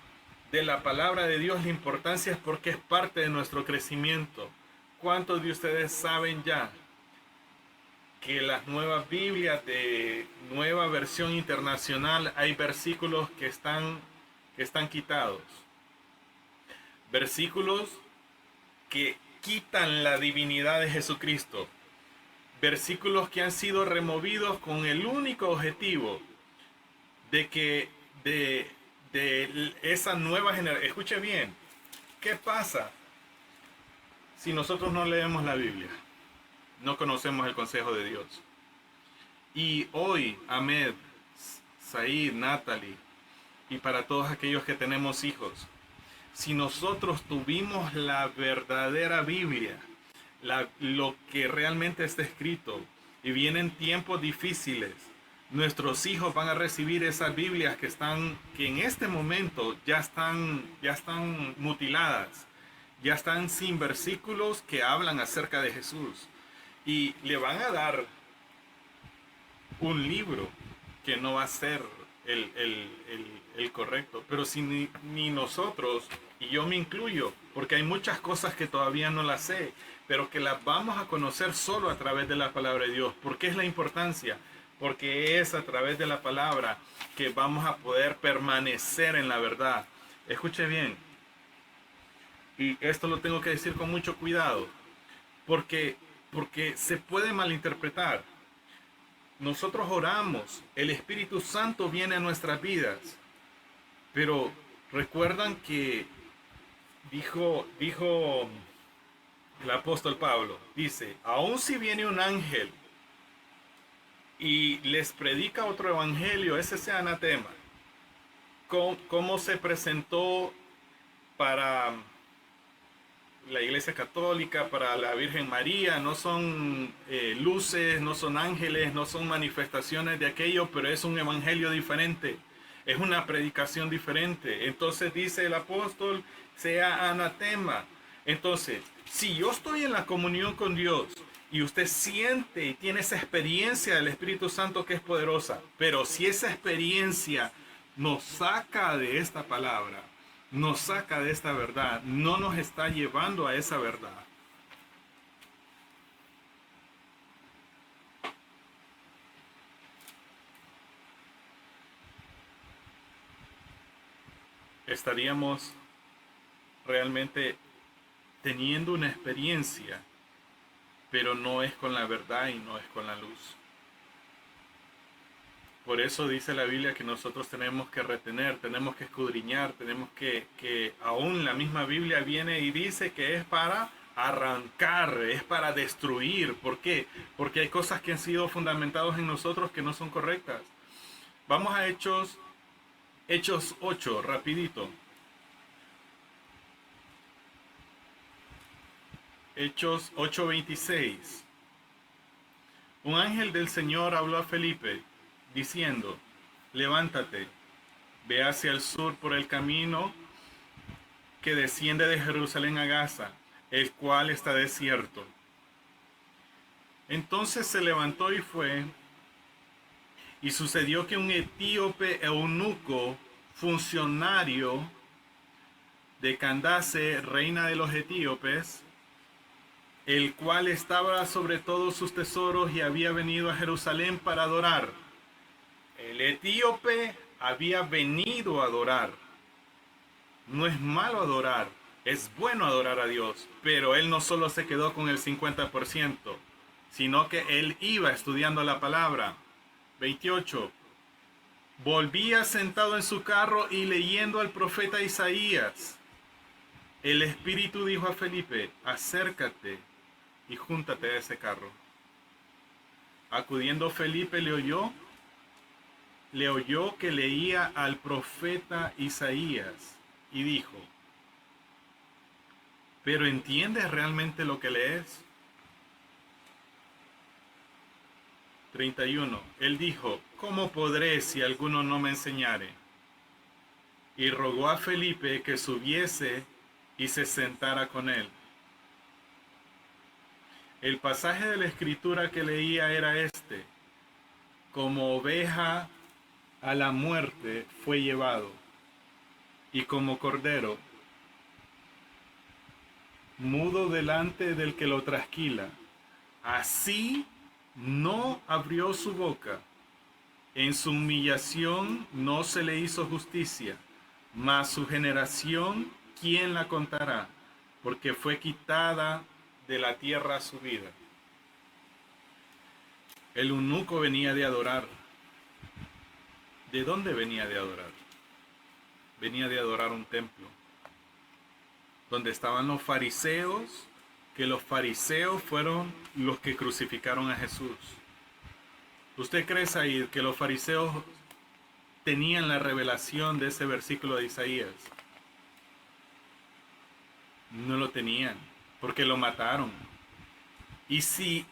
de la palabra de Dios, la importancia es porque es parte de nuestro crecimiento. ¿Cuántos de ustedes saben ya que las nuevas Biblias de Nueva Versión Internacional hay versículos que están quitados. Versículos que quitan la divinidad de Jesucristo. Versículos que han sido removidos con el único objetivo de que de esa nueva generación. Escuche bien, ¿qué pasa si nosotros no leemos la Biblia? No conocemos el consejo de Dios. Y hoy, Ahmed, Said, Natalie, y para todos aquellos que tenemos hijos, si nosotros tuvimos la verdadera Biblia, lo que realmente está escrito, y vienen tiempos difíciles, nuestros hijos van a recibir esas Biblias que en este momento ya están mutiladas, ya están sin versículos que hablan acerca de Jesús, y le van a dar un libro que no va a ser el correcto. Pero si ni nosotros, y yo me incluyo, porque hay muchas cosas que todavía no las sé, pero que las vamos a conocer solo a través de la palabra de Dios. ¿Por qué es la importancia? Porque es a través de la palabra que vamos a poder permanecer en la verdad. Escuche bien, y esto lo tengo que decir con mucho cuidado, porque se puede malinterpretar. Nosotros oramos, el Espíritu Santo viene a nuestras vidas, pero recuerdan que dijo el apóstol Pablo, dice, aun si viene un ángel y les predica otro evangelio, ese sea anatema. ¿Cómo se presentó para la Iglesia Católica, para la Virgen María? No son luces, no son ángeles, no son manifestaciones de aquello, pero es un evangelio diferente, es una predicación diferente. Entonces dice el apóstol, sea anatema. Entonces, si yo estoy en la comunión con Dios y usted siente y tiene esa experiencia del Espíritu Santo que es poderosa, pero si esa experiencia nos saca de esta palabra, nos saca de esta verdad, no nos está llevando a esa verdad, estaríamos realmente teniendo una experiencia, pero no es con la verdad y no es con la luz. Por eso dice la Biblia que nosotros tenemos que retener, tenemos que escudriñar, tenemos que aún la misma Biblia viene y dice que es para arrancar, es para destruir. ¿Por qué? Porque hay cosas que han sido fundamentadas en nosotros que no son correctas. Vamos a Hechos 8, rapidito. Hechos 8:26. Un ángel del Señor habló a Felipe, diciendo, levántate, ve hacia el sur por el camino que desciende de Jerusalén a Gaza, el cual está desierto. Entonces se levantó y fue, y sucedió que un etíope eunuco, funcionario de Candace, reina de los etíopes, el cual estaba sobre todos sus tesoros y había venido a Jerusalén para adorar. El etíope había venido a adorar. No es malo adorar, es bueno adorar a Dios, pero él no solo se quedó con el 50%, sino que él iba estudiando la palabra. 28. Volvía sentado en su carro y leyendo al profeta Isaías. El Espíritu dijo a Felipe, acércate y júntate a ese carro. Acudiendo Felipe le oyó que leía al profeta Isaías y dijo, ¿pero entiendes realmente lo que lees? 31. Él dijo, ¿cómo podré si alguno no me enseñare? Y rogó a Felipe que subiese y se sentara con él. El pasaje de la escritura que leía era este: como oveja a la muerte fue llevado, y como cordero, mudo delante del que lo trasquila, así no abrió su boca. En su humillación no se le hizo justicia, mas su generación, ¿quién la contará? Porque fue quitada de la tierra su vida. El eunuco venía de adorar. ¿De dónde venía de adorar? Venía de adorar un templo, donde estaban los fariseos, que los fariseos fueron los que crucificaron a Jesús. ¿Usted cree, Said, que los fariseos tenían la revelación de ese versículo de Isaías? No lo tenían, porque lo mataron. Y si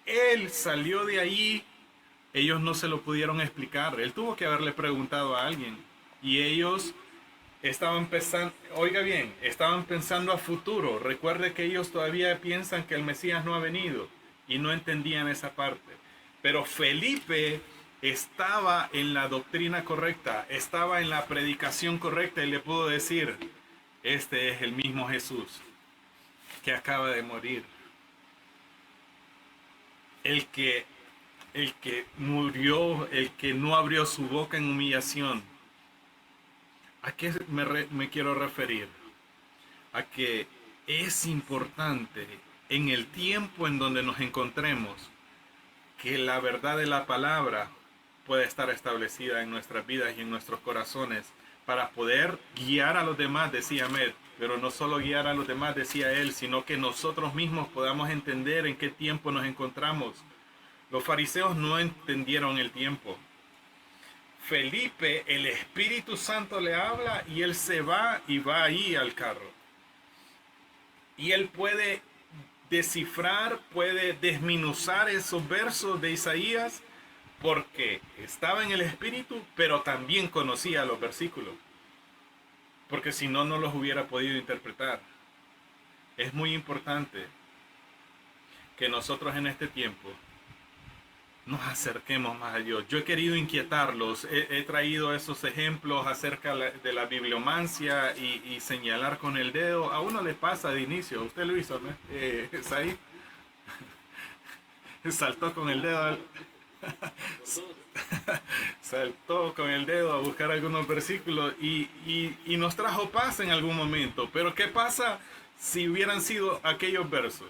él salió de ahí, ellos no se lo pudieron explicar. Él tuvo que haberle preguntado a alguien. Y ellos estaban pensando, oiga bien, estaban pensando a futuro. Recuerde que ellos todavía piensan que el Mesías no ha venido y no entendían esa parte. Pero Felipe estaba en la doctrina correcta, estaba en la predicación correcta y le pudo decir, este es el mismo Jesús que acaba de morir. El que murió, el que no abrió su boca en humillación. ¿A qué me quiero referir? A que es importante en el tiempo en donde nos encontremos que la verdad de la palabra pueda estar establecida en nuestras vidas y en nuestros corazones para poder guiar a los demás, decía Ahmed, pero no solo guiar a los demás, decía él, sino que nosotros mismos podamos entender en qué tiempo nos encontramos. Los fariseos no entendieron el tiempo. Felipe, el Espíritu Santo le habla y él se va y va ahí al carro. Y él puede descifrar, puede desminuzar esos versos de Isaías porque estaba en el Espíritu, pero también conocía los versículos. Porque si no, no los hubiera podido interpretar. Es muy importante que nosotros en este tiempo nos acerquemos más a Dios. Yo he querido inquietarlos, he traído esos ejemplos acerca de la bibliomancia y señalar con el dedo. A uno le pasa de inicio, usted lo hizo, ¿no? Said saltó con el dedo, saltó con el dedo a buscar algunos versículos y nos trajo paz en algún momento. Pero ¿qué pasa si hubieran sido aquellos versos?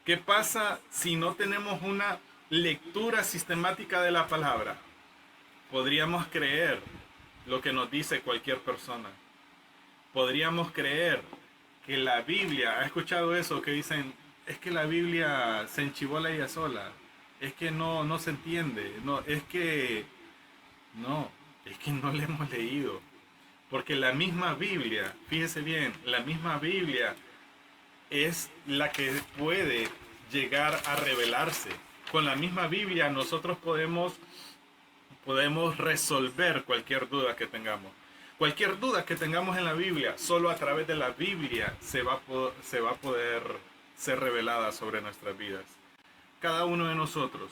¿Qué pasa si no tenemos una lectura sistemática de la palabra? Podríamos creer lo que nos dice cualquier persona. Podríamos creer que la Biblia, ¿ha escuchado eso? Que dicen, es que la Biblia se enchivola ella sola. Es que no se entiende. Es que no la hemos leído. Porque la misma Biblia, fíjese bien, la misma Biblia es la que puede llegar a revelarse. Con la misma Biblia nosotros podemos resolver cualquier duda que tengamos. Cualquier duda que tengamos en la Biblia, solo a través de la Biblia se va a poder ser revelada sobre nuestras vidas. Cada uno de nosotros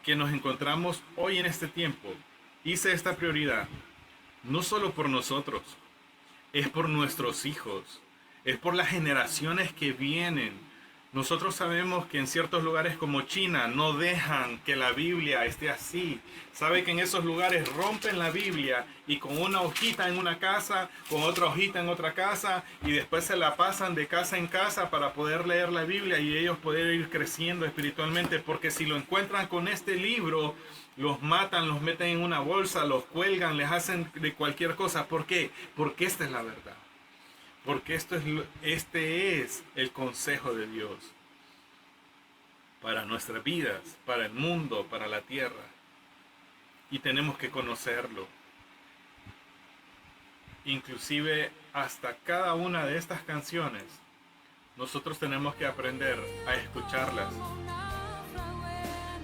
que nos encontramos hoy en este tiempo, hice esta prioridad, no solo por nosotros, es por nuestros hijos, es por las generaciones que vienen. Nosotros sabemos que en ciertos lugares como China no dejan que la Biblia esté así. Sabe que en esos lugares rompen la Biblia y con una hojita en una casa, con otra hojita en otra casa y después se la pasan de casa en casa para poder leer la Biblia y ellos poder ir creciendo espiritualmente. Porque si lo encuentran con este libro, los matan, los meten en una bolsa, los cuelgan, les hacen de cualquier cosa. ¿Por qué? Porque esta es la verdad. Porque este es el consejo de Dios para nuestras vidas, para el mundo, para la tierra. Y tenemos que conocerlo. Inclusive hasta cada una de estas canciones, nosotros tenemos que aprender a escucharlas.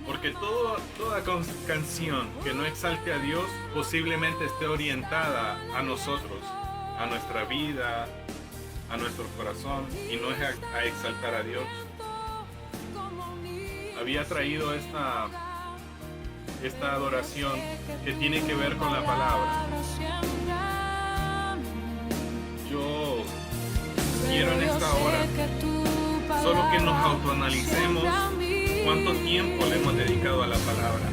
Porque toda canción que no exalte a Dios posiblemente esté orientada a nosotros, a nuestra vida, a nuestro corazón, y no es a exaltar a Dios. Había traído esta adoración que tiene que ver con la palabra. Yo quiero en esta hora solo que nos autoanalicemos ¿Cuánto tiempo le hemos dedicado a la palabra?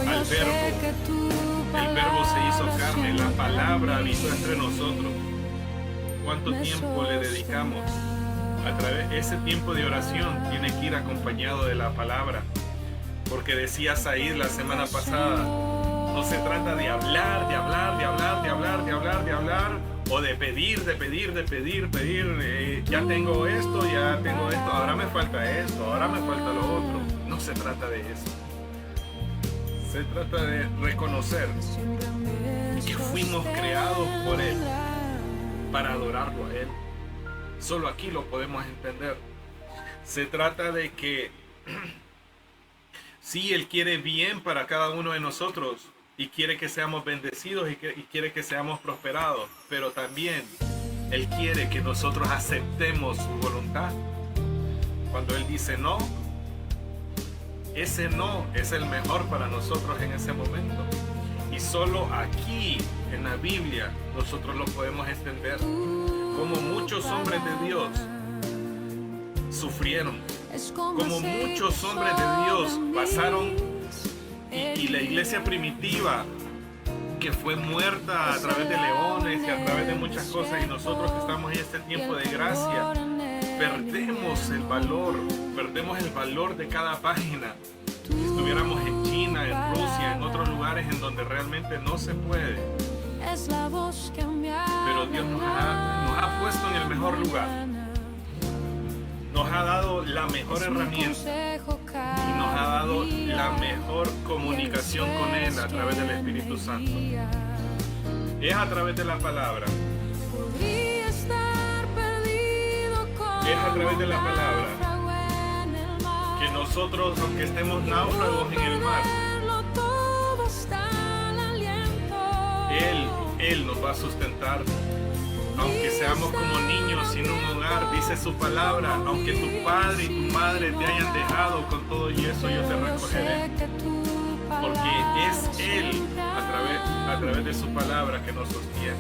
Al verbo. El verbo se hizo carne, la palabra habitó entre nosotros. ¿Cuánto tiempo le dedicamos? Ese tiempo de oración tiene que ir acompañado de la palabra. Porque decía Said la semana pasada, no se trata de hablar, o de pedir, ya tengo esto, ahora me falta esto, ahora me falta lo otro. No se trata de eso. Se trata de reconocer que fuimos creados por Él para adorarlo a Él. Solo aquí lo podemos entender. Se trata de que sí, Él quiere bien para cada uno de nosotros y quiere que seamos bendecidos y quiere que seamos prosperados, pero también Él quiere que nosotros aceptemos su voluntad. Cuando Él dice no, ese no es el mejor para nosotros en ese momento. Y solo aquí en la Biblia nosotros lo podemos entender. Como muchos hombres de Dios sufrieron, como muchos hombres de Dios pasaron, y la iglesia primitiva que fue muerta a través de leones y a través de muchas cosas, y nosotros que estamos en este tiempo de gracia perdemos el valor de cada página. Si estuviéramos en China, en Rusia, en otros lugares en donde realmente no se puede, pero Dios nos ha puesto en el mejor lugar, nos ha dado la mejor herramienta y nos ha dado la mejor comunicación con Él a través del Espíritu Santo. Es a través de la palabra. Es a través de la palabra que nosotros, aunque estemos náufragos en el mar, Él nos va a sustentar. Aunque seamos como niños sin un hogar, dice su palabra, aunque tu padre y tu madre te hayan dejado, con todo y eso yo te recogeré. Porque es Él, a través de su palabra, que nos sostiene.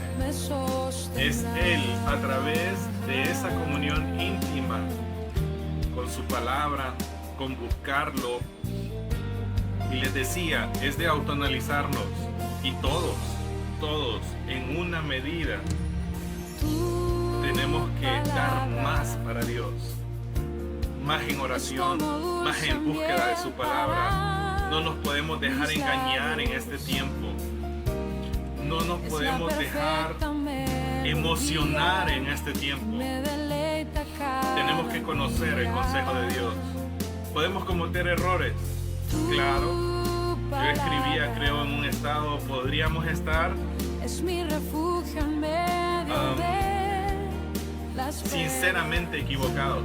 Es Él, a través de esa comunión íntima con su palabra, con buscarlo. Y les decía, es de autoanalizarnos. Y todos, en una medida, tenemos que dar más para Dios, más en oración, más en búsqueda de su palabra. No nos podemos dejar engañar en este tiempo. No nos podemos dejar emocionar en este tiempo. Tenemos que conocer el consejo de Dios. ¿Podemos cometer errores? Claro. Yo escribía, creo, en un estado, podríamos estar sinceramente equivocados,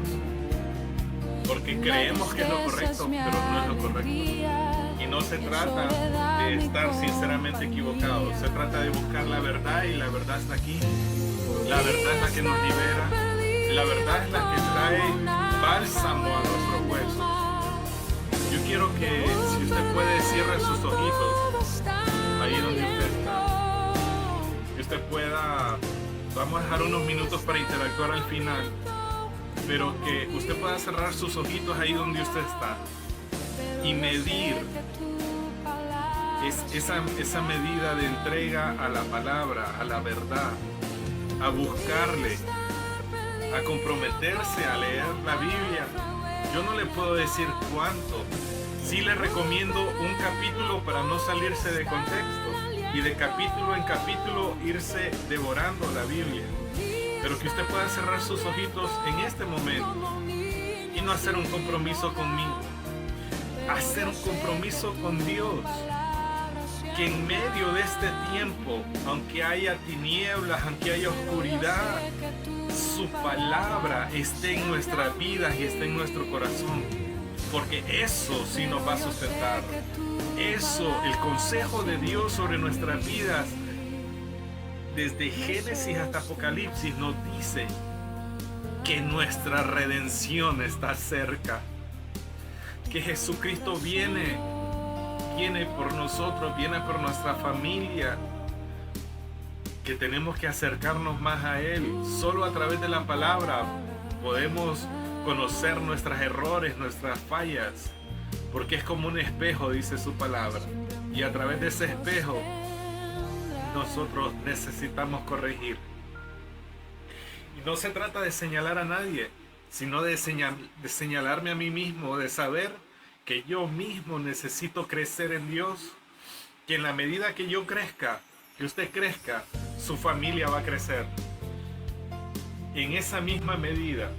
porque creemos que es lo correcto, pero no es lo correcto. Y no se trata de estar sinceramente equivocados, se trata de buscar la verdad, y la verdad está aquí. La verdad es la que nos libera, la verdad es la que trae bálsamo a nuestros huesos. Yo quiero que, si usted puede, cierre sus ojitos ahí donde usted está, que usted pueda. Vamos a dejar unos minutos para interactuar al final, pero que usted pueda cerrar sus ojitos ahí donde usted está y medir esa medida de entrega a la palabra, a la verdad, a buscarle, a comprometerse a leer la Biblia. Yo no le puedo decir cuánto. Sí le recomiendo un capítulo para no salirse de contexto y de capítulo en capítulo irse devorando la Biblia. Pero que usted pueda cerrar sus ojitos en este momento y no hacer un compromiso conmigo. Hacer un compromiso con Dios. Que en medio de este tiempo, aunque haya tinieblas, aunque haya oscuridad, su palabra esté en nuestras vidas y esté en nuestro corazón. Porque eso sí nos va a sustentar. Eso, el consejo de Dios sobre nuestras vidas, desde Génesis hasta Apocalipsis, nos dice que nuestra redención está cerca. Que Jesucristo viene por nosotros, viene por nuestra familia. Que tenemos que acercarnos más a Él. Solo a través de la palabra podemos conocer nuestros errores, nuestras fallas, porque es como un espejo, dice su palabra, y a través de ese espejo nosotros necesitamos corregir. Y no se trata de señalar a nadie, sino de señalarme a mí mismo, de saber que yo mismo necesito crecer en Dios, que en la medida que yo crezca, que usted crezca, su familia va a crecer. En esa misma medida,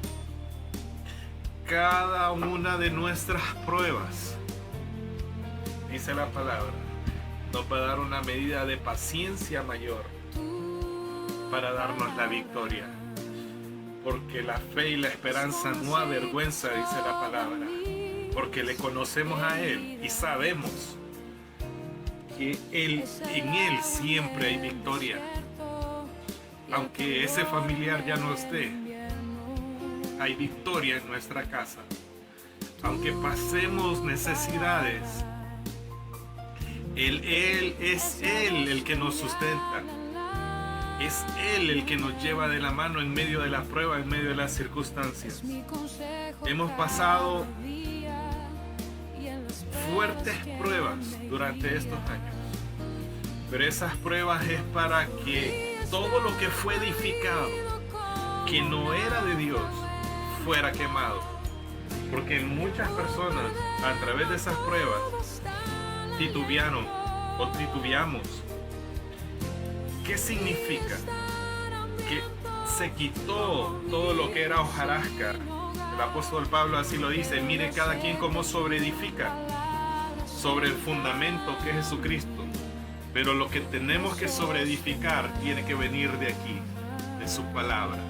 cada una de nuestras pruebas, dice la palabra, nos va a dar una medida de paciencia mayor para darnos la victoria. Porque la fe y la esperanza no avergüenza, dice la palabra, porque le conocemos a Él y sabemos que en Él siempre hay victoria. Aunque ese familiar ya no esté, hay victoria en nuestra casa. Aunque pasemos necesidades, es Él el que nos sustenta. Es Él el que nos lleva de la mano en medio de la prueba, en medio de las circunstancias. Hemos pasado fuertes pruebas durante estos años, pero esas pruebas es para que todo lo que fue edificado, que no era de Dios, fuera quemado. Porque muchas personas a través de esas pruebas titubearon o titubeamos. ¿Qué significa? Que se quitó todo lo que era hojarasca. El apóstol Pablo así lo dice: mire cada quien cómo sobreedifica sobre el fundamento que es Jesucristo. Pero lo que tenemos que sobreedificar tiene que venir de aquí, de su palabra.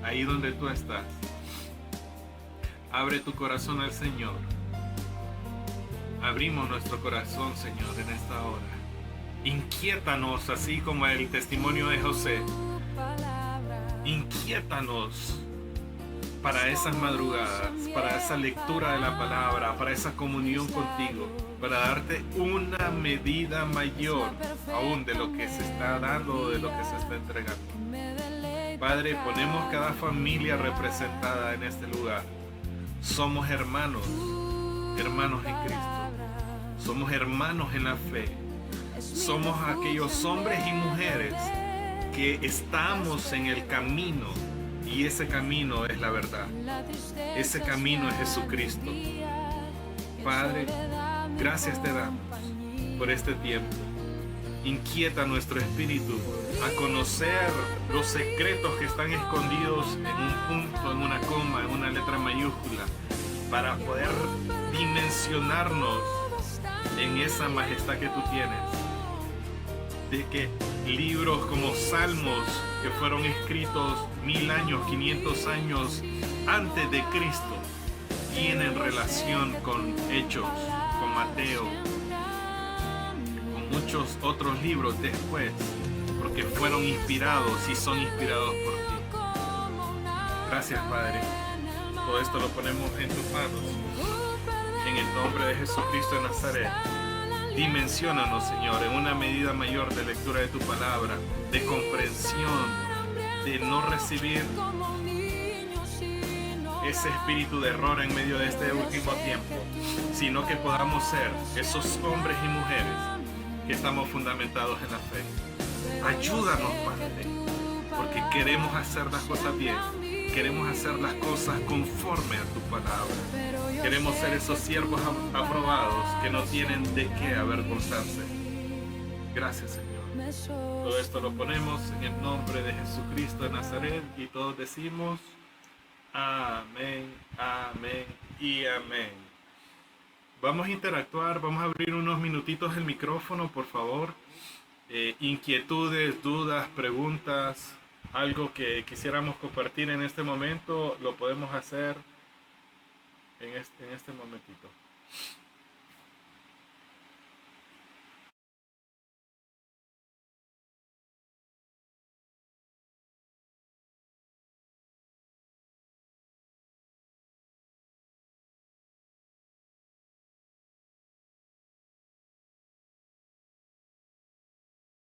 Ahí donde tú estás, abre tu corazón al Señor. Abrimos nuestro corazón, Señor, en esta hora. Inquiétanos, así como el testimonio de José. Inquiétanos para esas madrugadas, para esa lectura de la palabra, para esa comunión contigo, para darte una medida mayor aún de lo que se está dando, de lo que se está entregando. Padre, ponemos cada familia representada en este lugar. Somos hermanos, hermanos en Cristo. Somos hermanos en la fe. Somos aquellos hombres y mujeres que estamos en el camino, y ese camino es la verdad. Ese camino es Jesucristo. Padre, gracias te damos por este tiempo. Inquieta nuestro espíritu a conocer los secretos que están escondidos en un punto, en una coma, en una letra mayúscula, para poder dimensionarnos en esa majestad que tú tienes. De que libros como Salmos, que fueron escritos 1000 años, 500 años antes de Cristo, tienen relación con Hechos, con Mateo, con muchos otros libros después, porque fueron inspirados y son inspirados por ti. Gracias, Padre. Todo esto lo ponemos en tus manos. En el nombre de Jesucristo de Nazaret. Dimensiónanos, Señor, en una medida mayor de lectura de tu palabra, de comprensión, de no recibir ese espíritu de error en medio de este último tiempo, sino que podamos ser esos hombres y mujeres que estamos fundamentados en la fe. Ayúdanos, Padre, porque queremos hacer las cosas bien, queremos hacer las cosas conforme a tu palabra. Queremos ser esos siervos aprobados que no tienen de qué avergonzarse. Gracias, Señor. Todo esto lo ponemos en el nombre de Jesucristo de Nazaret y todos decimos amén, amén y amén. Vamos a interactuar, vamos a abrir unos minutitos el micrófono, por favor. Inquietudes, dudas, preguntas, algo que quisiéramos compartir en este momento, lo podemos hacer en este momentito.